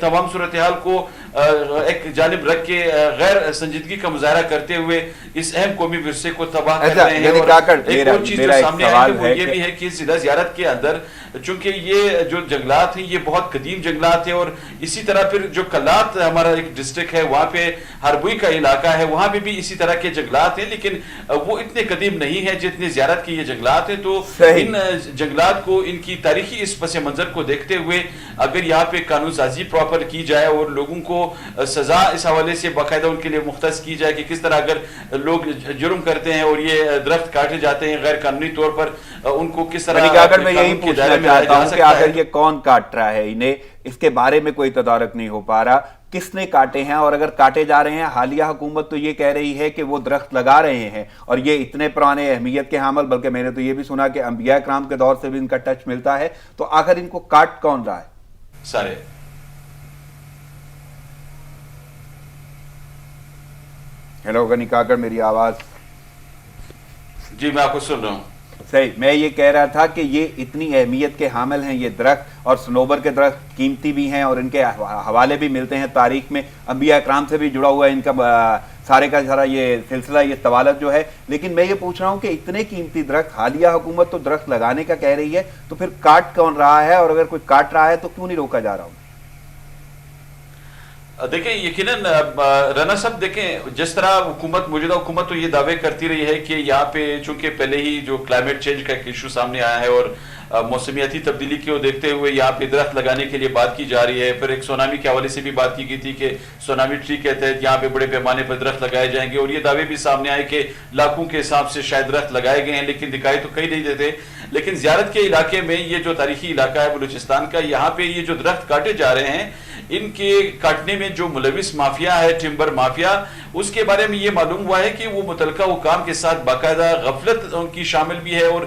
تمام صورتحال کو ایک جانب رکھ کے غیر سنجیدگی کا مظاہرہ کرتے ہوئے اس اہم قومی ورثے کو تباہ کر رہے ہیں. اور ایک اور چیز جو سامنے آئی ہے وہ یہ بھی ہے کہ ضلع زیارت کے اندر چونکہ یہ جو جنگلات ہیں یہ بہت قدیم جنگلات ہیں, اور اسی طرح پھر جو کلات ہمارا ایک ڈسٹرکٹ ہے وہاں پہ ہربوئی کا علاقہ ہے وہاں پہ بھی اسی طرح کے جنگلات ہیں, لیکن وہ اتنے قدیم نہیں ہیں جتنے زیارت کے یہ جنگلات ہیں. تو ان جنگلات کو ان کی تاریخی اس پس منظر کو دیکھتے ہوئے اگر یہاں پہ قانون سازی پراپر کی جائے اور لوگوں کو سزا اس حوالے سے باقاعدہ ان کے لیے مختص کی جائے کہ کس طرح اگر لوگ جرم کرتے ہیں اور یہ درخت کاٹے جاتے ہیں غیر قانونی طور پر ان کو کس طرح میں یہی پوچھنا چاہتا ہوں کہ اگر یہ کون کاٹ رہا ہے انہیں, اس کے بارے میں کوئی تدارک نہیں ہو پا رہا. کس نے کاٹے ہیں اور اگر کاٹے جا رہے ہیں. حالیہ حکومت تو یہ کہہ رہی ہے کہ وہ درخت لگا رہے ہیں اور یہ اتنے پرانے اہمیت کے حامل, بلکہ میں نے تو یہ بھی سنا کہ انبیاء کرام کے دور سے بھی ان کا ٹچ ملتا ہے. تو آخر ان کو کاٹ کون رہا ہے؟ سارے. ہیلو غنی کاکڑ, میری آواز؟ جی میں آپ کو سن رہا ہوں. صحیح, میں یہ کہہ رہا تھا کہ یہ اتنی اہمیت کے حامل ہیں یہ درخت, اور صنوبر کے درخت قیمتی بھی ہیں اور ان کے حوالے بھی ملتے ہیں تاریخ میں, انبیاء اکرام سے بھی جڑا ہوا ہے ان کا سارے کا سارا یہ سلسلہ, یہ طوالت جو ہے. لیکن میں یہ پوچھ رہا ہوں کہ اتنے قیمتی درخت, حالیہ حکومت تو درخت لگانے کا کہہ رہی ہے, تو پھر کاٹ کون رہا ہے؟ اور اگر کوئی کاٹ رہا ہے تو کیوں نہیں روکا جا رہا ہوں؟ دیکھیں یقیناً رانا صاحب, دیکھیں جس طرح حکومت, موجودہ حکومت تو یہ دعوے کرتی رہی ہے کہ یہاں پہ چونکہ پہلے ہی جو کلائمیٹ چینج کا ایک ایشو سامنے آیا ہے اور موسمیاتی تبدیلی کو دیکھتے ہوئے یہاں پہ درخت لگانے کے لیے بات کی جا رہی ہے. پھر ایک سونامی کے حوالے سے بھی بات کی گئی تھی کہ سونامی ٹری کے تحت یہاں پہ بڑے پیمانے پر درخت لگائے جائیں گے, اور یہ دعوے بھی سامنے آئے کہ لاکھوں کے حساب سے شاید درخت لگائے گئے ہیں, لیکن دکھائی تو کہیں نہیں دیتے. لیکن زیارت کے علاقے میں یہ جو تاریخی علاقہ ہے بلوچستان کا, یہاں پہ یہ جو درخت کاٹے جا رہے ہیں, ان کے کاٹنے میں جو ملوث مافیا ہے, ٹمبر مافیا, اس کے بارے میں یہ معلوم ہوا ہے کہ وہ متعلقہ حکام کے ساتھ باقاعدہ غفلت ان کی شامل بھی ہے, اور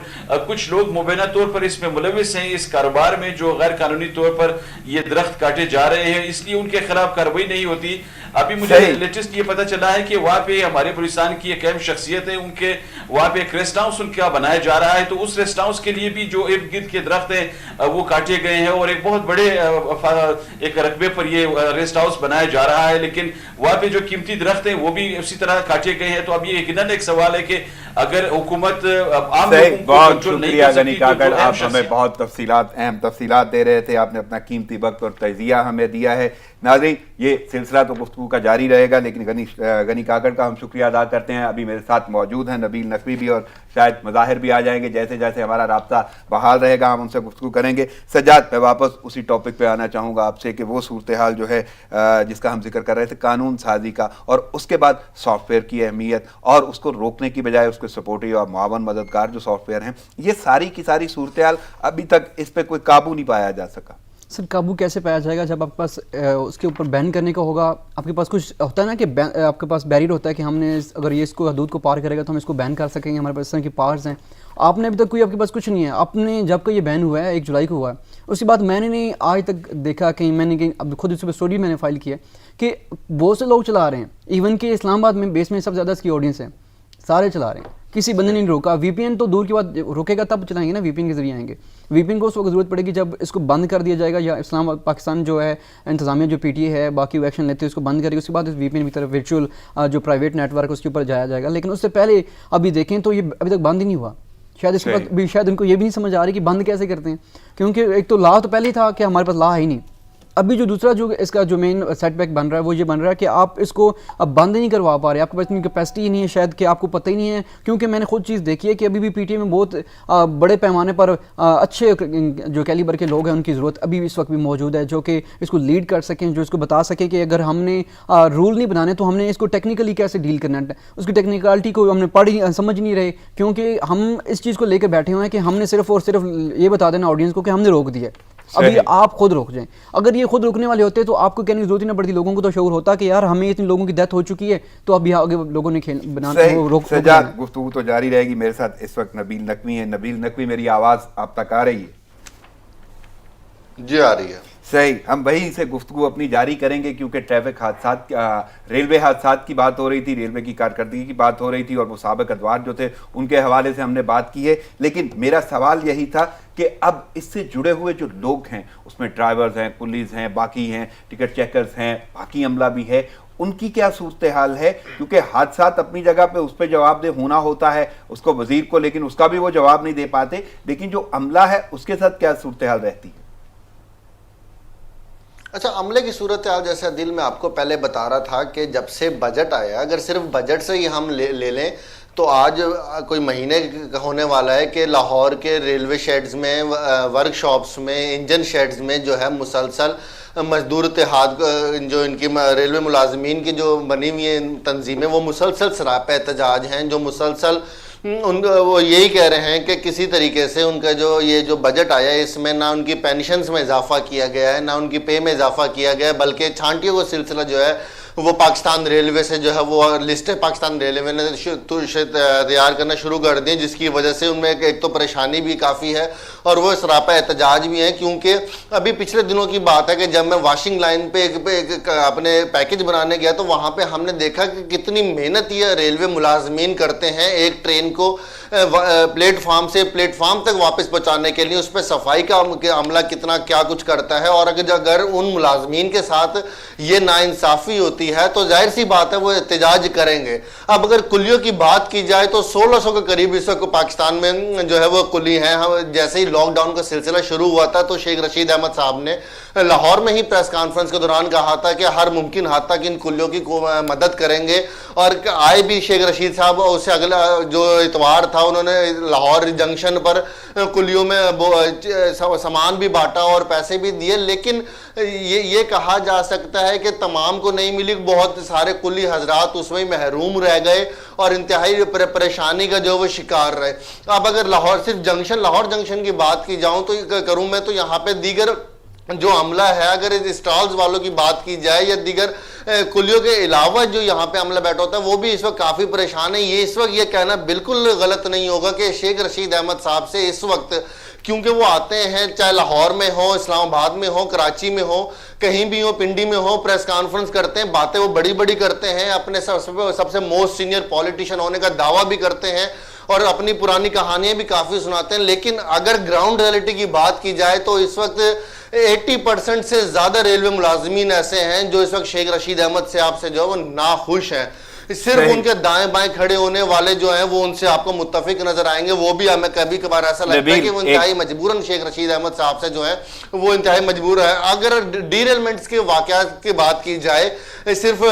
کچھ لوگ مبینہ طور پر اس میں ملوث ہیں اس کاروبار میں جو غیر قانونی طور پر یہ درخت کاٹے جا رہے ہیں, اس لیے ان کے خلاف کارروائی نہیں ہوتی. ابھی مجھے لیٹسٹ یہ پتہ چلا ہے کہ وہاں پہ ہمارے بلوچستان کی ایک اہم شخصیت ہے, ان کے وہاں پہ ایک ریسٹ ہاؤس ان کا بنایا جا رہا ہے, تو اس ریسٹ ہاؤس کے لیے بھی جو ارد گرد کے درخت ہیں وہ کاٹے گئے ہیں, اور ایک بہت بڑے ایک رقبے پر یہ ریسٹ ہاؤس بنایا جا رہا ہے. لیکن وہاں پہ جو قیمتی درخت ہیں وہ بھی اسی طرح کاٹے گئے ہیں. تو اب یہ یقیناً ایک سوال ہے کہ اگر حکومت عام لوگوں کو کنٹرول نہیں کر سکتی تو آپ ہمیں بہت اہم تفصیلات دے رہے تھے, آپ نے اپنا قیمتی وقت اور تجزیہ ہمیں دیا ہے. ناظرین, یہ سلسلہ تو گفتگو کا جاری رہے گا, لیکن غنی کاکڑ کا ہم شکریہ ادا کرتے ہیں. ابھی میرے ساتھ موجود ہیں نبیل نقوی بھی, اور شاید مظاہر بھی آ جائیں گے. جیسے جیسے ہمارا رابطہ بحال رہے گا ہم ان سے گفتگو کریں گے. سجاد, میں واپس اسی ٹاپک پہ آنا چاہوں گا آپ سے کہ وہ صورتحال جو ہے جس کا ہم ذکر کر رہے تھے, قانون سازی کا, اور اس کے بعد سافٹ ویئر کی اہمیت, اور اس کو روکنے کی بجائے اس کے سپورٹیو اور معاون مددگار جو سافٹ ویئر ہیں, یہ ساری کی ساری صورتحال ابھی تک اس پہ کوئی قابو نہیں پایا جا سکا. سر قابو کیسے پایا جائے گا جب آپ کے پاس اس کے اوپر بین کرنے کا ہوگا, آپ کے پاس کچھ ہوتا ہے نا کہ آپ کے پاس بیریئر ہوتا ہے کہ ہم نے اگر یہ اس کو حدود کو پار کرے گا تو ہم اس کو بین کر سکیں گے, ہمارے پاس اس طرح کی پاورز ہیں. آپ نے ابھی تک کوئی, آپ کے پاس کچھ نہیں ہے. آپ نے جب کہ یہ بین ہوا ہے 1 جولائی کو ہوا ہے, اس کے بعد میں نے نہیں آج تک دیکھا کہیں, میں نے اب خود اس پہ اسٹوری میں نے فائل کی ہے کہ بہت سے لوگ چلا رہے ہیں. ایون کہ اسلام آباد میں بیس میں سب سے زیادہ اس کی آڈینس ہے, سارے چلا رہے ہیں, کسی بندے نے نہیں روکا. وی پی این تو دور کی بات, روکے گا تب چلائیں گے نا, وی پی این کے ذریعے آئیں گے. وی پی این کو اس وقت ضرورت پڑے گی جب اس کو بند کر دیا جائے گا, یا اسلام پاکستان جو ہے انتظامیہ جو پی ٹی اے ہے باقی وہ ایکشن لیتے ہیں اس کو بند کرے گی, اس کے بعد اس وی پی این کی طرف ورچوئل جو پرائیویٹ نیٹ ورک اس کے اوپر جایا جائے گا. لیکن اس سے پہلے ابھی دیکھیں تو یہ ابھی تک بند ہی نہیں ہوا. شاید اس کے بعد بھی شاید ان کو یہ بھی نہیں سمجھ آ رہی کہ بند کیسے کرتے ہیں, کیونکہ ایک تو لا تو پہلے ہی تھا کہ ہمارے پاس لا ہے ہی نہیں. ابھی جو دوسرا جو اس کا جو مین سیٹ بیک بن رہا ہے وہ یہ بن رہا ہے کہ آپ اس کو اب بند نہیں کروا پا رہے, آپ کے پاس اتنی کیپیسٹی ہی نہیں ہے شاید, کہ آپ کو پتہ ہی نہیں ہے. کیونکہ میں نے خود چیز دیکھی ہے کہ ابھی بھی پی ٹی اے میں بہت بڑے پیمانے پر اچھے جو کیلیبر کے لوگ ہیں ان کی ضرورت ابھی بھی اس وقت بھی موجود ہے, جو کہ اس کو لیڈ کر سکیں, جو اس کو بتا سکیں کہ اگر ہم نے رول نہیں بنانے تو ہم نے اس کو ٹیکنیکلی کیسے ڈیل کرنا ہے. اس کی ٹیکنیکلٹی کو ہم نے پڑھی سمجھ نہیں رہے, کیونکہ ہم اس چیز کو لے کے بیٹھے ہوئے ہیں کہ ہم نے صرف اور صرف یہ بتا دینا آڈینس کو کہ ہم نے روک دیا. ابھی آپ خود روک جائیں. اگر یہ خود روکنے والے ہوتے تو آپ کو کہنے کی ضرورت ہی نہ پڑتی, لوگوں کو تو شعور ہوتا کہ یار ہمیں اتنے لوگوں کی ڈیتھ ہو چکی ہے تو ابھی آگے لوگوں نے سجاد, گفتگو تو جاری رہے گی. میرے ساتھ اس وقت نبیل نقوی ہیں. نبیل نقوی, میری آواز آپ تک آ رہی ہے؟ جی آ رہی ہے. صحیح, ہم وہیں سے گفتگو اپنی جاری کریں گے, کیونکہ ٹریفک حادثات, ریلوے حادثات کی بات ہو رہی تھی, ریلوے کی کارکردگی کی بات ہو رہی تھی, اور وہ سابق ادوار جو تھے ان کے حوالے سے ہم نے بات کی ہے. لیکن میرا سوال یہی تھا کہ اب اس سے جڑے ہوئے جو لوگ ہیں, اس میں ڈرائیورز ہیں, پولیس ہیں, باقی ہیں, ٹکٹ چیکرز ہیں, باقی عملہ بھی ہے, ان کی کیا صورتحال ہے؟ کیونکہ حادثات اپنی جگہ پہ اس پہ جواب دہ ہونا ہوتا ہے اس کو وزیر کو, لیکن اس کا بھی وہ جواب نہیں دے پاتے. لیکن جو عملہ ہے اس کے ساتھ کیا صورتحال رہتی ہے؟ اچھا, عملے کی صورتحال جیسے دل میں آپ کو پہلے بتا رہا تھا کہ جب سے بجٹ آیا, اگر صرف بجٹ سے ہی ہم لے لیں تو آج کوئی مہینے ہونے والا ہے کہ لاہور کے ریلوے شیڈز میں, ورک شاپس میں, انجن شیڈز میں جو ہے مسلسل مزدور اتحاد جو ان کی ریلوے ملازمین کی جو بنی ہوئی ہیں تنظیمیں, وہ مسلسل سراپا احتجاج ہیں, جو مسلسل وہ یہی کہہ رہے ہیں کہ کسی طریقے سے ان کا جو یہ جو بجٹ آیا ہے اس میں نہ ان کی پینشنز میں اضافہ کیا گیا ہے، نہ ان کی پے میں اضافہ کیا گیا ہے، بلکہ چھانٹیوں کا سلسلہ جو ہے وہ پاکستان ریلوے سے جو ہے وہ لسٹیں پاکستان ریلوے نے تیار کرنا شروع کر دی، جس کی وجہ سے ان میں ایک تو پریشانی بھی کافی ہے اور وہ سراپا احتجاج بھی ہیں، کیونکہ ابھی پچھلے دنوں کی بات ہے کہ جب میں واشنگ لائن پہ اپنے پیکج بنانے گیا تو وہاں پہ ہم نے دیکھا کہ کتنی محنت یہ ریلوے ملازمین کرتے ہیں ایک ٹرین کو پلیٹ فارم سے پلیٹ فارم تک واپس پہنچانے کے لیے، اس پہ صفائی کا عملہ کتنا کیا کچھ کرتا ہے، اور اگر ان ملازمین کے ساتھ یہ ناانصافی ہوتی ہے تو ظاہر سی بات ہے وہ احتجاج کریں گے۔ اب اگر کلیوں کی بات کی جائے تو 1600 کے قریب اس وقت پاکستان میں جو ہے وہ کلی ہیں۔ جیسے ہی لاک ڈاؤن کا سلسلہ شروع ہوا تھا تو شیخ رشید احمد صاحب نے لاہور میں ہی پریس کانفرنس کے دوران کہا تھا کہ ہر ممکن حد تک ان کلیوں کی مدد کریں گے، اور آئے بھی شیخ رشید صاحب، اس سے اگلا جو اتوار تھا انہوں نے لاہور جنکشن پر کلیوں میں سامان بھی بانٹا اور پیسے بھی دیے، لیکن یہ کہا جا سکتا ہے کہ تمام کو نہیں ملی، بہت سارے کلی حضرات اس میں محروم رہ گئے اور انتہائی پریشانی کا جو وہ شکار رہے۔ اب اگر لاہور جنکشن کی بات کی جاؤں تو کروں میں، تو یہاں پہ دیگر جو عملہ ہے، اگر اسٹالز والوں کی بات کی جائے یا دیگر کلیوں کے علاوہ جو یہاں پہ عملہ بیٹھا ہوتا ہے وہ بھی اس وقت کافی پریشان ہے۔ یہ اس وقت یہ کہنا بالکل غلط نہیں ہوگا کہ شیخ رشید احمد صاحب سے اس وقت، کیونکہ وہ آتے ہیں چاہے لاہور میں ہو، اسلام آباد میں ہو، کراچی میں ہو، کہیں بھی ہو، پنڈی میں ہو، پریس کانفرنس کرتے ہیں، باتیں وہ بڑی بڑی کرتے ہیں، اپنے سب سے موسٹ سینئر پولیٹیشین ہونے کا دعویٰ بھی کرتے ہیں اور اپنی پرانی کہانیاں بھی کافی سناتے ہیں، لیکن اگر گراؤنڈ ریئلٹی کی بات کی جائے تو اس وقت 80% سے زیادہ ریلوے ملازمین ایسے ہیں جو اس وقت شیخ رشید احمد صاحب سے جو ہے وہ ناخوش ہیں۔ صرف ان کے دائیں بائیں کھڑے ہونے والے جو ہیں وہ ان سے آپ کو متفق نظر آئیں گے، وہ بھی ہمیں کبھی کبھار ایسا لگتا ہے کہ وہ انتہائی مجبوراً شیخ رشید احمد صاحب سے جو ہے وہ انتہائی مجبور ہے۔ اگر ڈیریلمنٹس کے واقعات کی بات کی جائے صرف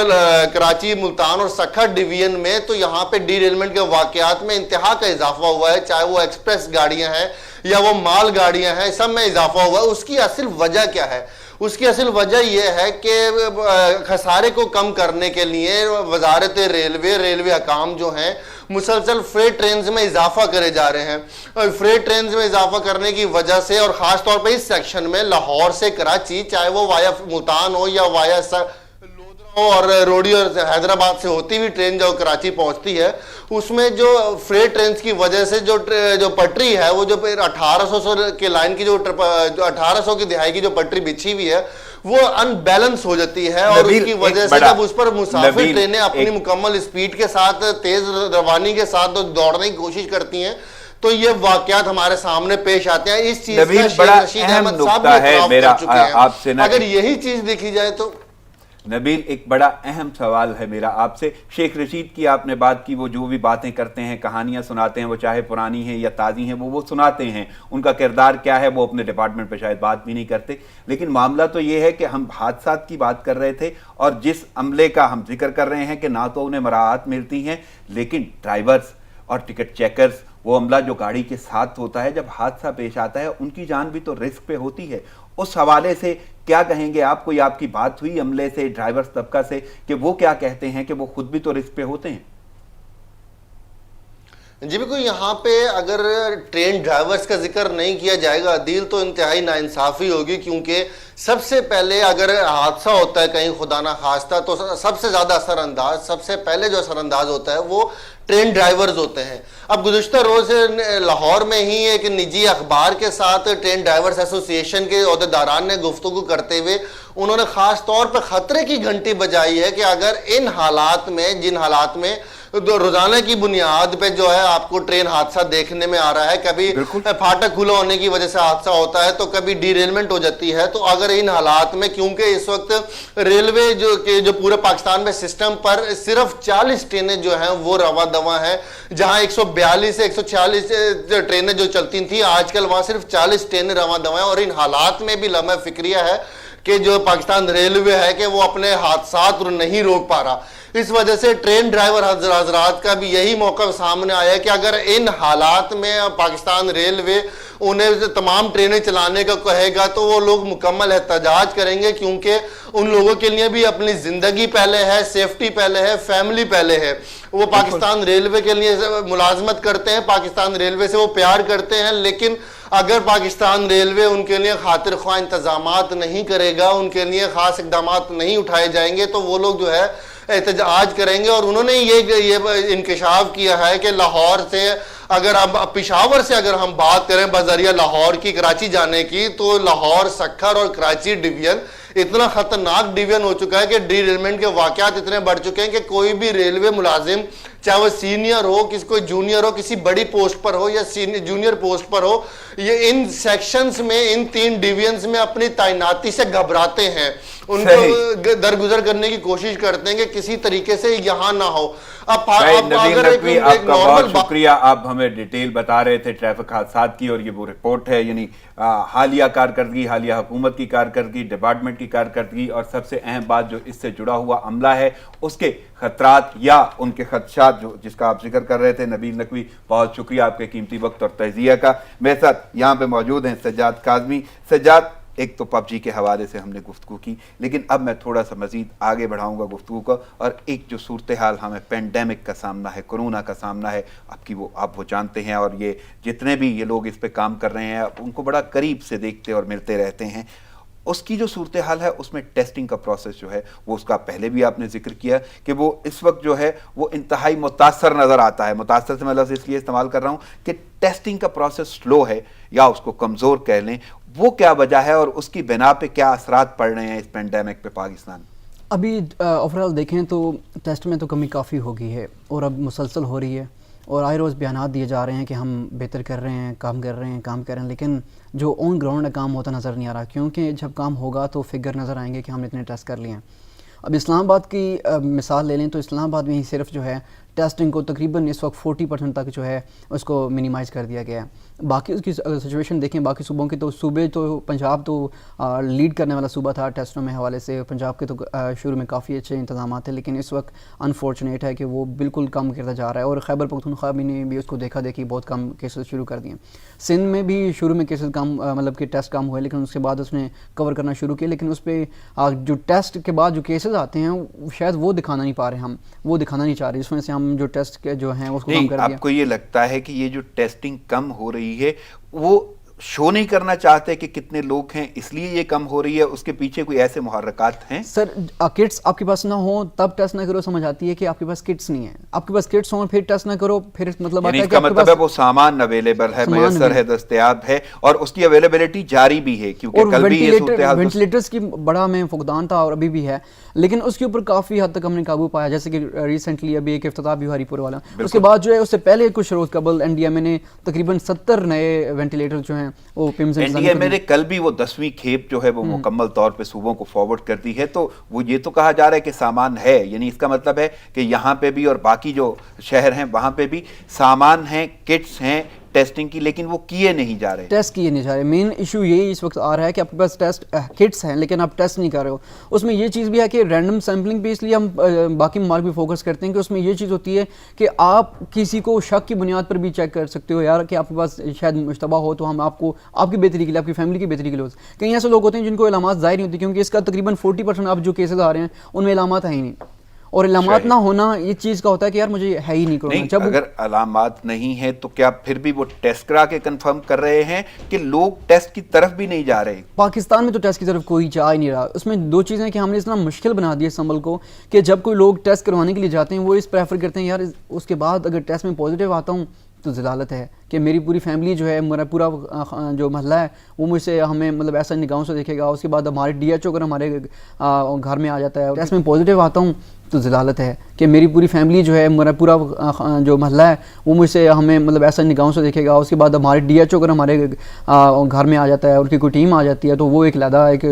کراچی، ملتان اور سکھر ڈویژن میں، تو یہاں پہ ڈیریلمنٹ کے واقعات میں انتہا کا اضافہ ہوا ہے، چاہے وہ ایکسپریس گاڑیاں ہیں یا وہ مال گاڑیاں ہیں، سب میں اضافہ ہوا ہے۔ اس کی اصل وجہ کیا ہے؟ اس کی اصل وجہ یہ ہے کہ خسارے کو کم کرنے کے لیے وزارت ریلوے حکام جو ہیں مسلسل فریٹ ٹرینز میں اضافہ کرے جا رہے ہیں، اور فریٹ ٹرینز میں اضافہ کرنے کی وجہ سے، اور خاص طور پہ اس سیکشن میں لاہور سے کراچی، چاہے وہ وایا ملتان ہو یا وایا اور روڈی اور حیدرآباد سے ہوتی ہوئی ٹرین جو کراچی پہنچتی ہے، اس میں جو فریٹ ٹرینز کی وجہ سے جو پٹری ہے وہ جو 1800 کے لائن کی جو 1800 کی دہائی کی جو پٹری بچھی ہوئی ہے وہ ان بیلنس ہو جاتی ہے، اور اس کی وجہ سے جب اس پر مسافر ٹرینیں اپنی مکمل اسپیڈ کے ساتھ، تیز روانی کے ساتھ دوڑنے کی کوشش کرتی ہیں تو یہ واقعات ہمارے سامنے پیش آتے ہیں۔ اس چیز کا شیخ رشید احمد صاحب بھی اعتراف کر چکے ہیں۔ اگر یہی چیز دیکھی جائے تو نبیل، ایک بڑا اہم سوال ہے میرا آپ سے۔ شیخ رشید کی آپ نے بات کی، وہ جو بھی باتیں کرتے ہیں، کہانیاں سناتے ہیں، وہ چاہے پرانی ہیں یا تازی ہیں، وہ سناتے ہیں، ان کا کردار کیا ہے وہ اپنے ڈپارٹمنٹ پہ شاید بات بھی نہیں کرتے، لیکن معاملہ تو یہ ہے کہ ہم حادثات کی بات کر رہے تھے، اور جس عملے کا ہم ذکر کر رہے ہیں کہ نہ تو انہیں مراعات ملتی ہیں، لیکن ڈرائیورز اور ٹکٹ چیکرز، وہ عملہ جو گاڑی کے ساتھ ہوتا ہے، جب حادثہ پیش آتا ہے ان کی جان بھی تو رسک پہ ہوتی ہے۔ اس حوالے سے کیا کہیں گے آپ؟ کوئی آپ کی بات ہوئی عملے سے، ڈرائیورز طبقہ سے، کہ وہ کیا کہتے ہیں کہ وہ خود بھی تو رسک پہ ہوتے ہیں؟ جی بالکل، یہاں پہ اگر ٹرین ڈرائیورز کا ذکر نہیں کیا جائے گا عدیل تو انتہائی ناانصافی ہوگی، کیونکہ سب سے پہلے اگر حادثہ ہوتا ہے کہیں خدا نہ خواستہ تو سب سے زیادہ اثر انداز، سب سے پہلے جو اثر انداز ہوتا ہے وہ ٹرین ڈرائیورز ہوتے ہیں۔ اب گزشتہ روز لاہور میں ہی ایک نجی اخبار کے ساتھ ٹرین ڈرائیورز ایسوسی ایشن کے عہدیداران نے گفتگو کرتے ہوئے انہوں نے خاص طور پر خطرے کی گھنٹی بجائی ہے کہ اگر ان حالات میں، جن حالات میں روزانہ کی بنیاد پہ جو ہے آپ کو ٹرین حادثہ دیکھنے میں آ رہا ہے، کبھی پھاٹک کھلا ہونے کی وجہ سے حادثہ ہوتا ہے تو کبھی ڈیریلمنٹ ہو جاتی ہے، تو اگر ان حالات میں، کیونکہ اس وقت ریلوے جو پورے پاکستان میں سسٹم پر صرف 40 ٹرینیں جو ہیں وہ رواں دواں ہیں، جہاں 142 سے 146 ٹرینیں جو چلتی تھیں آج کل وہاں صرف 40 ٹرینیں رواں دواں ہیں، اور ان حالات میں بھی لمحہ فکریہ ہے کہ جو پاکستان ریلوے ہے کہ وہ اپنے حادثات نہیں روک پا رہا۔ اس وجہ سے ٹرین ڈرائیور حضرات کا بھی یہی موقع سامنے آیا ہے کہ اگر ان حالات میں پاکستان ریلوے انہیں تمام ٹرینیں چلانے کا کہے گا تو وہ لوگ مکمل احتجاج کریں گے، کیونکہ ان لوگوں کے لیے بھی اپنی زندگی پہلے ہے، سیفٹی پہلے ہے، فیملی پہلے ہے. وہ پاکستان ریلوے کے لیے ملازمت کرتے ہیں، پاکستان ریلوے سے وہ پیار کرتے ہیں، لیکن اگر پاکستان ریلوے ان کے لیے خاطر خواہ انتظامات نہیں کرے گا، ان کے لیے خاص اقدامات نہیں اٹھائے جائیں گے تو وہ لوگ جو ہے احتجاج کریں گے. اور انہوں نے یہ انکشاف کیا ہے کہ لاہور سے اگر اب پشاور سے اگر ہم بات کریں بذریعہ لاہور کی کراچی جانے کی، تو لاہور سکھر اور کراچی ڈویژن اتنا خطرناک ڈویژن ہو چکا ہے کہ ڈی ریلمنٹ کے واقعات اتنے بڑھ چکے ہیں کہ کوئی بھی ریلوے ملازم چاہے وہ سینئر ہو، کوئی جونیئر ہو، کسی بڑی پوسٹ پر ہو یا جونیئر پوسٹ پر ہو، یہ ان سیکشنز میں، ان 3 ڈویژنز میں اپنی تعیناتی سے گھبراتے ہیں، ان کو درگزر کرنے کی کوشش کرتے ہیں کہ کسی طریقے سے یہاں نہ ہو. اب نوین نقوی آپ کا بہت شکریہ، آپ ہمیں ڈیٹیل بتا رہے تھے ٹریفک حادثات کی، اور یہ وہ رپورٹ ہے، یعنی حالیہ کارکردگی، حالیہ حکومت کی کارکردگی، ڈپارٹمنٹ کی کارکردگی، اور سب سے اہم بات جو اس سے جڑا ہوا عملہ ہے اس کے خطرات یا ان کے خدشات جس کا آپ ذکر کر رہے تھے. نبیل نقوی بہت شکریہ آپ کے قیمتی وقت اور تجزیہ کا. میرے ساتھ یہاں پہ موجود ہیں سجاد کاظمی. سجاد، ایک تو پب جی کے حوالے سے ہم نے گفتگو کی، لیکن اب میں تھوڑا سا مزید آگے بڑھاؤں گا گفتگو کو، اور ایک جو صورتحال ہمیں پینڈیمک کا سامنا ہے، کرونا کا سامنا ہے، آپ وہ جانتے ہیں، اور یہ جتنے بھی یہ لوگ اس پہ کام کر رہے ہیں ان کو بڑا قریب سے دیکھتے اور ملتے رہتے ہیں. اس کی جو صورتحال ہے اس میں ٹیسٹنگ کا پروسیس جو ہے وہ، اس کا پہلے بھی آپ نے ذکر کیا کہ وہ اس وقت جو ہے وہ انتہائی متاثر نظر آتا ہے. متاثر سے میں لفظ اس لیے استعمال کر رہا ہوں کہ ٹیسٹنگ کا پروسیس سلو ہے یا اس کو کمزور کہہ لیں. وہ کیا وجہ ہے اور اس کی بنا پہ کیا اثرات پڑ رہے ہیں اس پینڈیمک پہ پاکستان؟ ابھی اوورال دیکھیں تو ٹیسٹ میں تو کمی کافی ہو گئی ہے، اور اب مسلسل ہو رہی ہے، اور آئے روز بیانات دیے جا رہے ہیں کہ ہم بہتر کر رہے ہیں، کام کر رہے ہیں، لیکن جو آن گراؤنڈ کام ہوتا نظر نہیں آ رہا، کیونکہ جب کام ہوگا تو فگر نظر آئیں گے کہ ہم نے اتنے ٹیسٹ کر لیے ہیں. اب اسلام آباد کی مثال لے لیں تو اسلام آباد میں ہی صرف جو ہے ٹیسٹنگ کو تقریباً اس وقت 40% تک جو ہے اس کو منیمائز کر دیا گیا ہے. باقی اس کی سچویشن دیکھیں باقی صوبوں کی، تو صوبے تو پنجاب تو لیڈ کرنے والا صوبہ تھا ٹیسٹوں میں حوالے سے. پنجاب کے تو شروع میں کافی اچھے انتظامات تھے، لیکن اس وقت انفارچونیٹ ہے کہ وہ بالکل کم کرتا جا رہا ہے، اور خیبر پختونخوا نے بھی اس کو دیکھا دیکھی بہت کم کیسز شروع کر دیے. سندھ میں بھی شروع میں کیسز کم، مطلب کہ ٹیسٹ کم ہوئے، لیکن اس کے بعد اس نے کور کرنا شروع کیا. لیکن اس پہ جو ٹیسٹ کے بعد جو کیسز آتے ہیں شاید وہ دکھانا نہیں پا رہے، ہم وہ دکھانا نہیں چاہ رہے، اس وجہ سے ہم جو ٹیسٹ کے جو ہیں اس کو کم کر دیا. آپ کو یہ لگتا ہے کہ یہ جو ٹیسٹنگ کم ہو رہی ہے وہ شو نہیں کرنا چاہتے کہ کتنے لوگ ہیں اس لیے یہ کم ہو رہی ہے؟ اس کے پیچھے کوئی ایسے محرکات ہیں؟ سر کٹس آپ کے پاس نہ ہوں تب ٹیسٹ نہ کرو، سمجھ آتی ہے کہ آپ کے پاس کٹس نہیں ہیں. آپ کے پاس کٹس ہوں پھر ٹیسٹ نہ کرو، پھر مطلب یعنی اس کا مطلب ہے وہ سامان اویلیبل ہے، میسر ہے، دستیاب ہے، اور اس کی اویلیبلٹی جاری بھی ہے. کیونکہ کل بھی یہ صورتحال وینٹیلیٹرز کی بڑا میں فقدان تھا اور ابھی بھی ہے، لیکن اس کے اوپر کافی حد تک ہم نے قابو پایا. جیسے کہ ریسنٹلی ابھی ایک افتتاح بھی ہوا ہری پور والا، اس کے بعد جو ہے اس سے پہلے کچھ روز قبل این ڈی ایم اے نے تقریباً 70 نئے وینٹیلیٹر جو ہیں وہ پیمز این ڈی ایم اے نے کل بھی وہ 10ویں کھیپ جو ہے وہ مکمل طور پہ صوبوں کو فارورڈ کر دی ہے. تو وہ یہ تو کہا جا رہا ہے کہ سامان ہے، یعنی اس کا مطلب ہے کہ یہاں پہ بھی اور باقی جو شہر ہیں وہاں پہ بھی سامان ہیں، کٹس ہیں ٹیسٹنگ کی، لیکن وہ کیے نہیں جا رہے. ٹیسٹ کیے نہیں جا رہے. مین ایشو یہی اس وقت آ رہا ہے کہ آپ کے پاس ٹیسٹ کٹس ہیں لیکن آپ ٹیسٹ نہیں کر رہے ہو. اس میں یہ چیز بھی ہے کہ رینڈم سیمپلنگ پہ اس لیے ہم باقی ممالک بھی فوکس کرتے ہیں کہ اس میں یہ چیز ہوتی ہے کہ آپ کسی کو شک کی بنیاد پر بھی چیک کر سکتے ہو یار کہ آپ کے پاس شاید مشتبہ ہو، تو ہم آپ کو آپ کی بہتری کے لیے، آپ کی فیملی کی بہتری کے لیے. کئی ایسے لوگ ہوتے ہیں جن کو علامات ظاہر نہیں ہوتی، کیونکہ اس کا تقریباً 40% اب جو کیسز آ رہے ہیں ان میں علامات ہیں ہی نہیں، اور علامات نہ ہونا یہ چیز کا ہوتا ہے کہ یار مجھے ہے ہی نہیں کرونا. جب اگر علامات نہیں ہیں تو کیا پھر بھی وہ ٹیسٹ کرا کے کنفرم کر رہے ہیں کہ لوگ ٹیسٹ کی طرف بھی نہیں جا رہے؟ پاکستان میں تو ٹیسٹ کی طرف کوئی جا ہی نہیں رہا. اس میں 2 چیزیں کہ ہم نے اتنا مشکل بنا دیا اس عمل کو کہ جب کوئی لوگ ٹیسٹ کروانے کے لیے جاتے ہیں وہ اس پریفر کرتے ہیں یار اس کے بعد اگر ٹیسٹ میں پازیٹیو آتا ہوں تو ضلالت ہے کہ میری پوری فیملی جو ہے، میرا پورا جو محلہ ہے وہ مجھ سے ہمیں مطلب ایسا نگاہوں سے دیکھے گا. اس کے بعد ہمارے ڈی ایچ او اگر ہمارے گھر میں آ جاتا ہے ٹیسٹ میں پازیٹیو آتا ہوں تو ضلالت ہے کہ میری پوری فیملی جو ہے، میرا پورا جو محلہ ہے وہ مجھ سے ہمیں مطلب ایسا نگاہوں سے دیکھے گا. اس کے بعد ہمارے ڈی ایچ او اگر ہمارے گھر میں آ جاتا ہے، ان کی کوئی ٹیم آ جاتی ہے، تو وہ ایک علیحدہ ایک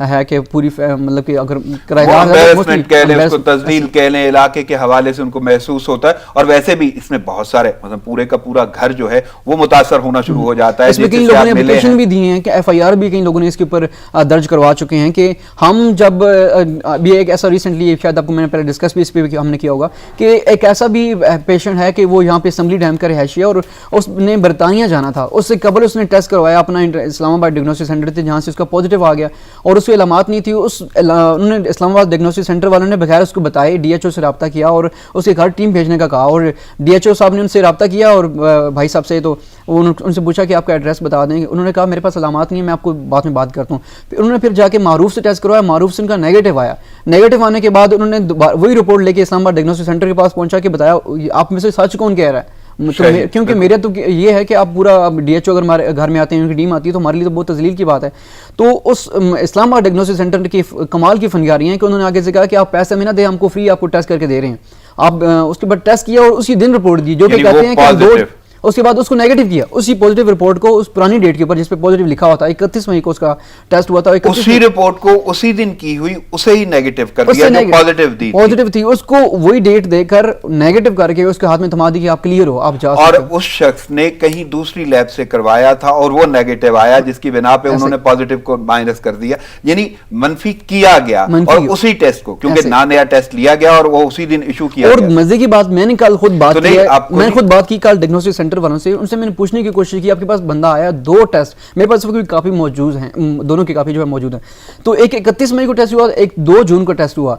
ہے کہ پوری مطلب کہ اگر کرایہ دار تزلیل کہہ لیں علاقے کے حوالے سے ان کو محسوس ہوتا ہے. اور ویسے بھی اس میں بہت سارے مطلب پورے کا پورا گھر جو ہے وہ متاثر ہونا شروع ہو جاتا ہے. اس میں کئی لوگوں نے اپلیکیشن بھی دی ہیں کہ ایف آئی آر بھی کئی لوگوں نے اس کے اوپر درج کروا چکے ہیں کہ ہم جب ابھی ایک ایسا ریسنٹلی شاید آپ کو میں نے پہلے ڈسکس بھی اس پہ ہم نے کیا ہوگا کہ ایک ایسا بھی پیشنٹ ہے کہ وہ یہاں پہ اسمبلی ڈیم کا رہائشی ہے اور اس نے برطانیہ جانا تھا. اس سے قبل اس نے ٹیسٹ کروایا اپنا اسلام آباد ڈائگنوسٹک سینٹر تھے جہاں سے اس کا پازیٹیو آ گیا اور اس کی علامات نہیں تھی. انہوں نے اسلام آباد ڈائگنوسٹک سینٹر والوں نے بغیر اس کو بتائے ڈی ایچ او سے رابطہ کیا اور اس کے گھر ٹیم بھیجنے کا کہا, اور ڈی ایچ او صاحب نے ان سے رابطہ کیا اور بھائی صاحب سے, تو ان سے پوچھا کہ آپ کا ایڈریس بتا دیں. انہوں نے کہا میرے پاس علامات نہیں ہے, میں آپ کو بعد میں بات کرتا ہوں. انہوں نے پھر جا کے معروف سے ٹیسٹ کروایا, معروف سے ان کا نیگیٹو آیا. نیگیٹو آنے کے بعد انہوں نے وہی رپورٹ لے کے اسلام آباد ڈائگنوسٹک سینٹر کے پاس پہنچا کے بتایا آپ میں سے سچ کون کہہ رہا ہے, کیونکہ میرے تو یہ ہے کہ آپ پورا ڈی ایچ او اگر ہمارے گھر میں آتے ہیں, ان کی ٹیم آتی ہے تو ہمارے لیے تو بہت تذلیل کی بات ہے. تو اس اسلام آباد ڈائگنوسٹک سینٹر کی کمال کی فنکاری ہیں کہ انہوں نے آگے سے کہا کہ آپ پیسے میں نہ دیں, ہم کو فری آپ کو ٹیسٹ کر کے دے رہے ہیں. آپ اس کے بعد ٹیسٹ کیا اور اسی دن رپورٹ دی, جو کہ کہتے ہیں کہ اس کے بعد اس کو نیگیٹو کیا, اسی پازیٹیو رپورٹ کو اس پرانی ڈیٹ کے اوپر جس پہ پازیٹیو لکھا ہوا تھا 31 مئی کو اس کا ٹیسٹ ہوا تھا, اسی رپورٹ کو اسی دن کی ہوئی اسے ہی نیگیٹو کر دیا جو پازیٹیو تھی, اس کو وہی ڈیٹ دے کر نیگیٹو کر کے اس کے ہاتھ میں تھما دی کہ آپ کلیئر ہو, آپ جا سکتے. اور اس شخص نے کہیں دوسری لیب سے کروایا تھا اور وہ نیگیٹو آیا جس کی بنا پہ انہوں نے پازیٹیو کو مائنس کر دیا, یعنی منفی کیا گیا اور اسی ٹیسٹ کو, کیونکہ نیا ٹیسٹ لیا گیا اور وہ اسی دن ایشو کیا گیا. اور مزے کی بات میں نے کل خود بات کی کل ڈائگنوسٹک سینٹر والوں سے, ان سے میں نے پوچھنے کی کوشش کی آپ کے پاس بندہ آیا 2 ٹیسٹ, میرے پاس کافی موجود ہیں, دونوں کی کافی جو ہے موجود ہیں, تو ایک 31 مئی کو ٹیسٹ ہوا, ایک 2 جون کو ٹیسٹ ہوا.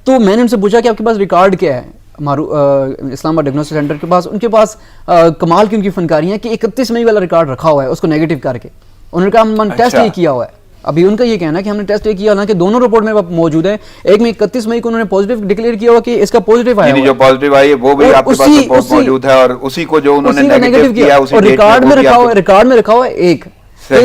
تو میں نے ان سے پوچھا کہ آپ کے پاس ریکارڈ کیا ہے اسلام آباد ڈائگنوسٹک سینٹر کے پاس. ان کے پاس کمال کی ان کی فنکاری ہے کہ 31 مئی والا ریکارڈ رکھا ہوا ہے اس کو نیگیٹو کر کے. انہوں نے کہا ہم نے ٹیسٹ یہ کیا ہوا ہے. ابھی ان کا یہ کہنا ہے کہ ہم نے ٹیسٹ یہ کیا, حالانکہ دونوں رپورٹ میں موجود ہیں. ایک میں 31 مئی کو انہوں نے پازیٹیو ڈکلیئر کیا ہوا کہ اس کا پازیٹیو آیا, جو پازیٹیو آئی ہے وہ بھی آپ کے پاس رپورٹ موجود ہے, اور اسی کو جو انہوں نے نیگیٹو کیا اسی ریکارڈ میں رکھا ہوا ہے ایک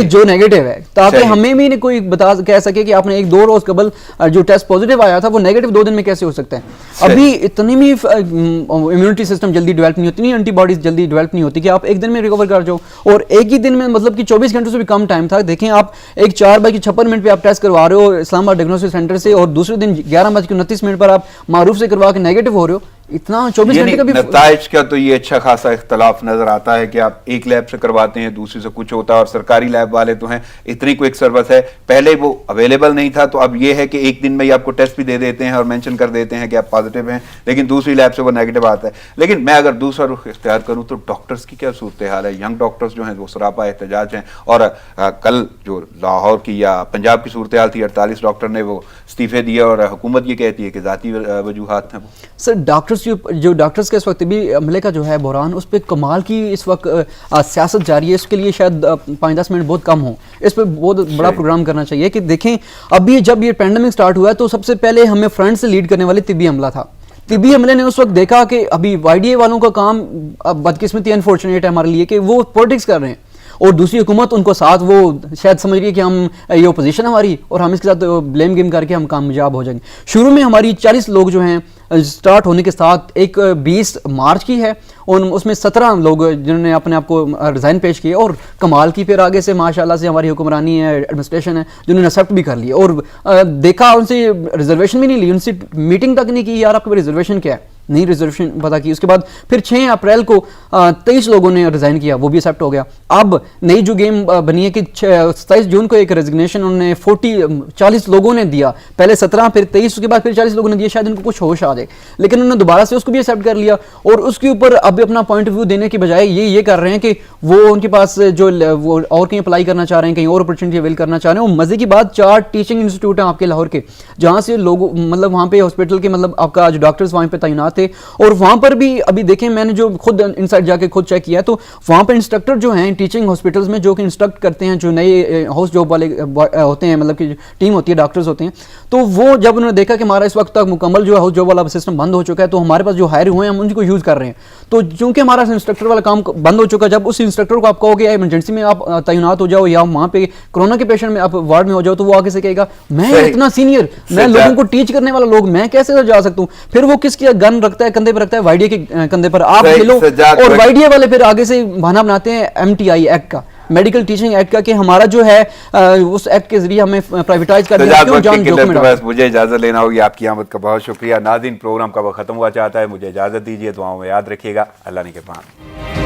جو نیگیٹو ہے, تاکہ ہمیں بھی کوئی کہہ سکے کہ آپ نے 1-2 روز قبل جو ٹیسٹ پازیٹیو آیا تھا وہ نیگیٹو 2 دن میں کیسے ہو سکتا ہے. ابھی اتنی بھی امیونٹی سسٹم جلدی ڈیولپ نہیں ہوتی, اتنی اینٹی باڈیز جلدی ڈیولپ نہیں ہوتی کہ آپ ایک دن میں ریکور کر جاؤ, اور ایک ہی دن میں مطلب کہ 24 گھنٹوں سے بھی کم ٹائم تھا. دیکھیں آپ ایک 4/56 پہ آپ ٹیسٹ کروا رہے ہو اسلام آباد ڈائگنوسٹک سینٹر سے, اور دوسرے دن 11:29 پر آپ معروف سے کروا کے نیگیٹو ہو رہے ہو. اتنا 24 گھنٹے کا بھی نتائج کا تو یہ اچھا خاصا اختلاف نظر آتا ہے کہ آپ ایک لیب سے کرواتے ہیں, دوسری سے کچھ ہوتا ہے, اور سرکاری لیب والے تو ہیں اتنی کوئک سروس ہے, پہلے وہ اویلیبل نہیں تھا, تو اب یہ ہے کہ ایک دن میں ہی آپ کو ٹیسٹ بھی دے دیتے ہیں اور مینشن کر دیتے ہیں کہ آپ پازیٹیو ہیں, لیکن دوسری لیب سے وہ نیگیٹو آتا ہے. لیکن میں اگر دوسرا رخ اختیار کروں تو ڈاکٹرز کی کیا صورتحال ہے؟ ینگ ڈاکٹرز جو ہیں وہ سراپا احتجاج ہیں, اور کل جو لاہور کی یا پنجاب کی صورتحال تھی 48 ڈاکٹر نے وہ استعفے دیے, اور حکومت یہ کہتی ہے کہ ذاتی وجوہات ہیں. سر ڈاکٹرز کا اس وقت بھی عملے کا جو ہے بحران, اس پہ کمال کی اس وقت سیاست جاری ہے. اس کے لیے شاید 5-10 منٹ بہت کم ہوں, اس پہ بہت بڑا پروگرام کرنا چاہیے. کہ دیکھیں ابھی جب یہ پینڈیمک سٹارٹ ہوا ہے تو سب سے پہلے ہمیں فرنٹ سے لیڈ کرنے والے طبی عملہ تھا. طبی عملے نے اس وقت دیکھا کہ ابھی وائی ڈی اے والوں کا کام بدقسمتی انفارچونیٹ ہے ہمارے لیے کہ وہ پولیٹکس کر رہے ہیں, اور دوسری حکومت ان کو ساتھ وہ شاید سمجھ رہی ہے کہ ہم یہ اپوزیشن ہماری اور ہم اس کے ساتھ بلیم گیم کر کے ہم کامیاب ہو جائیں گے. شروع میں ہماری 40 لوگ جو ہیں سٹارٹ ہونے کے ساتھ ایک 20 مارچ کی ہے, اور اس میں 17 لوگ جنہوں نے اپنے آپ کو ریزائن پیش کیے, اور کمال کی پھر آگے سے ماشاءاللہ سے ہماری حکمرانی ہے, ایڈمنسٹریشن ہے, جنہوں نے ایکسیپٹ بھی کر لی, اور دیکھا ان سے ریزرویشن بھی نہیں لی, ان سے میٹنگ تک نہیں کی یار آپ کا ریزرویشن کیا ہے, نہیں ریزرویشن پتا کی. اس کے بعد پھر 6 اپریل کو 23 لوگوں نے ریزائن کیا, وہ بھی ایکسیپٹ ہو گیا. اب نئی جو گیم بنی ہے کہ 27 جون کو ایک ریزگنیشن انہوں نے 40 لوگوں نے دیا, پہلے 17 پھر 23 اس کے بعد پھر 40 لوگوں نے دیا, شاید ان کو کچھ ہوش آ جائے, لیکن انہوں نے دوبارہ سے اس کو بھی ایکسیپٹ کر لیا, اور اس کے اوپر اب اپنا پوائنٹ آف ویو دینے کی بجائے یہ کر رہے ہیں کہ وہ ان کے پاس جو وہ اور کہیں اپلائی کرنا چاہ رہے ہیں, کہیں اور اپرچونٹی اویل کرنا چاہ رہے ہیں. اور مزے کی بات 4 ٹیچنگ انسٹیٹیوٹ ہیں آپ کے لاہور کے, جہاں سے لوگ مطلب وہاں پہ ہاسپٹل کے مطلب آپ کا جو ڈاکٹرز وہاں پہ تعینات تھے, اور وہاں پر بھی ابھی دیکھیں میں نے جو خود انسائڈ جا کے خود چیک کیا تو وہاں پہ انسٹرکٹر جو ہیں ٹیچنگ ہاسپٹلز میں جو کہ انسٹرکٹ کرتے ہیں, جو نئے ہاؤس جاب والے ہوتے ہیں, مطلب کہ ٹیم ہوتی ہے ڈاکٹرز ہوتے ہیں, تو وہ جب انہوں نے دیکھا کہ ہمارا اس وقت تک مکمل جو ہاؤس جاب والا سسٹم بند ہو چکا ہے, تو ہمارے پاس جو ہائر ہوئے ہیں ہم ان کو یوز کر رہے ہیں. تو چونکہ ہمارا انسٹرکٹر والا کام بند ہو چکا, جب اس انسٹرکٹر کو آپ کہو گے ایمرجنسی میں آپ تعینات ہو جاؤ یا وہاں پہ کورونا کے پیشنٹ میں آپ وارڈ میں ہو جاؤ, تو وہ آگے سے کہے گا میں اتنا سینئر, میں لوگوں کو ٹیچ کرنے والا لوگ, میں کیسے جا سکتا ہوں. پھر وہ کس کی گن رکھتا ہے, کندھے پہ رکھتا ہے, وائی ڈی اے کے کندھے پر آپ لے لو, اور وائی ڈی اے والے پھر آگے سے بہانہ بناتے ہیں MTI ایکٹ کا, میڈیکل ٹیچنگ ایکٹ کا, کہ ہمارا جو ہے اس ایکٹ کے ذریعے ہمیں پرائیویٹائز کر دیا. مجھے اجازت لینا ہوگی, آپ کی آمد کا بہت شکریہ. ناظرین پروگرام کا وقت ختم ہوا چاہتا ہے, مجھے اجازت دیجیے, دعاؤں میں یاد رکھیے گا. اللہ نگہبان.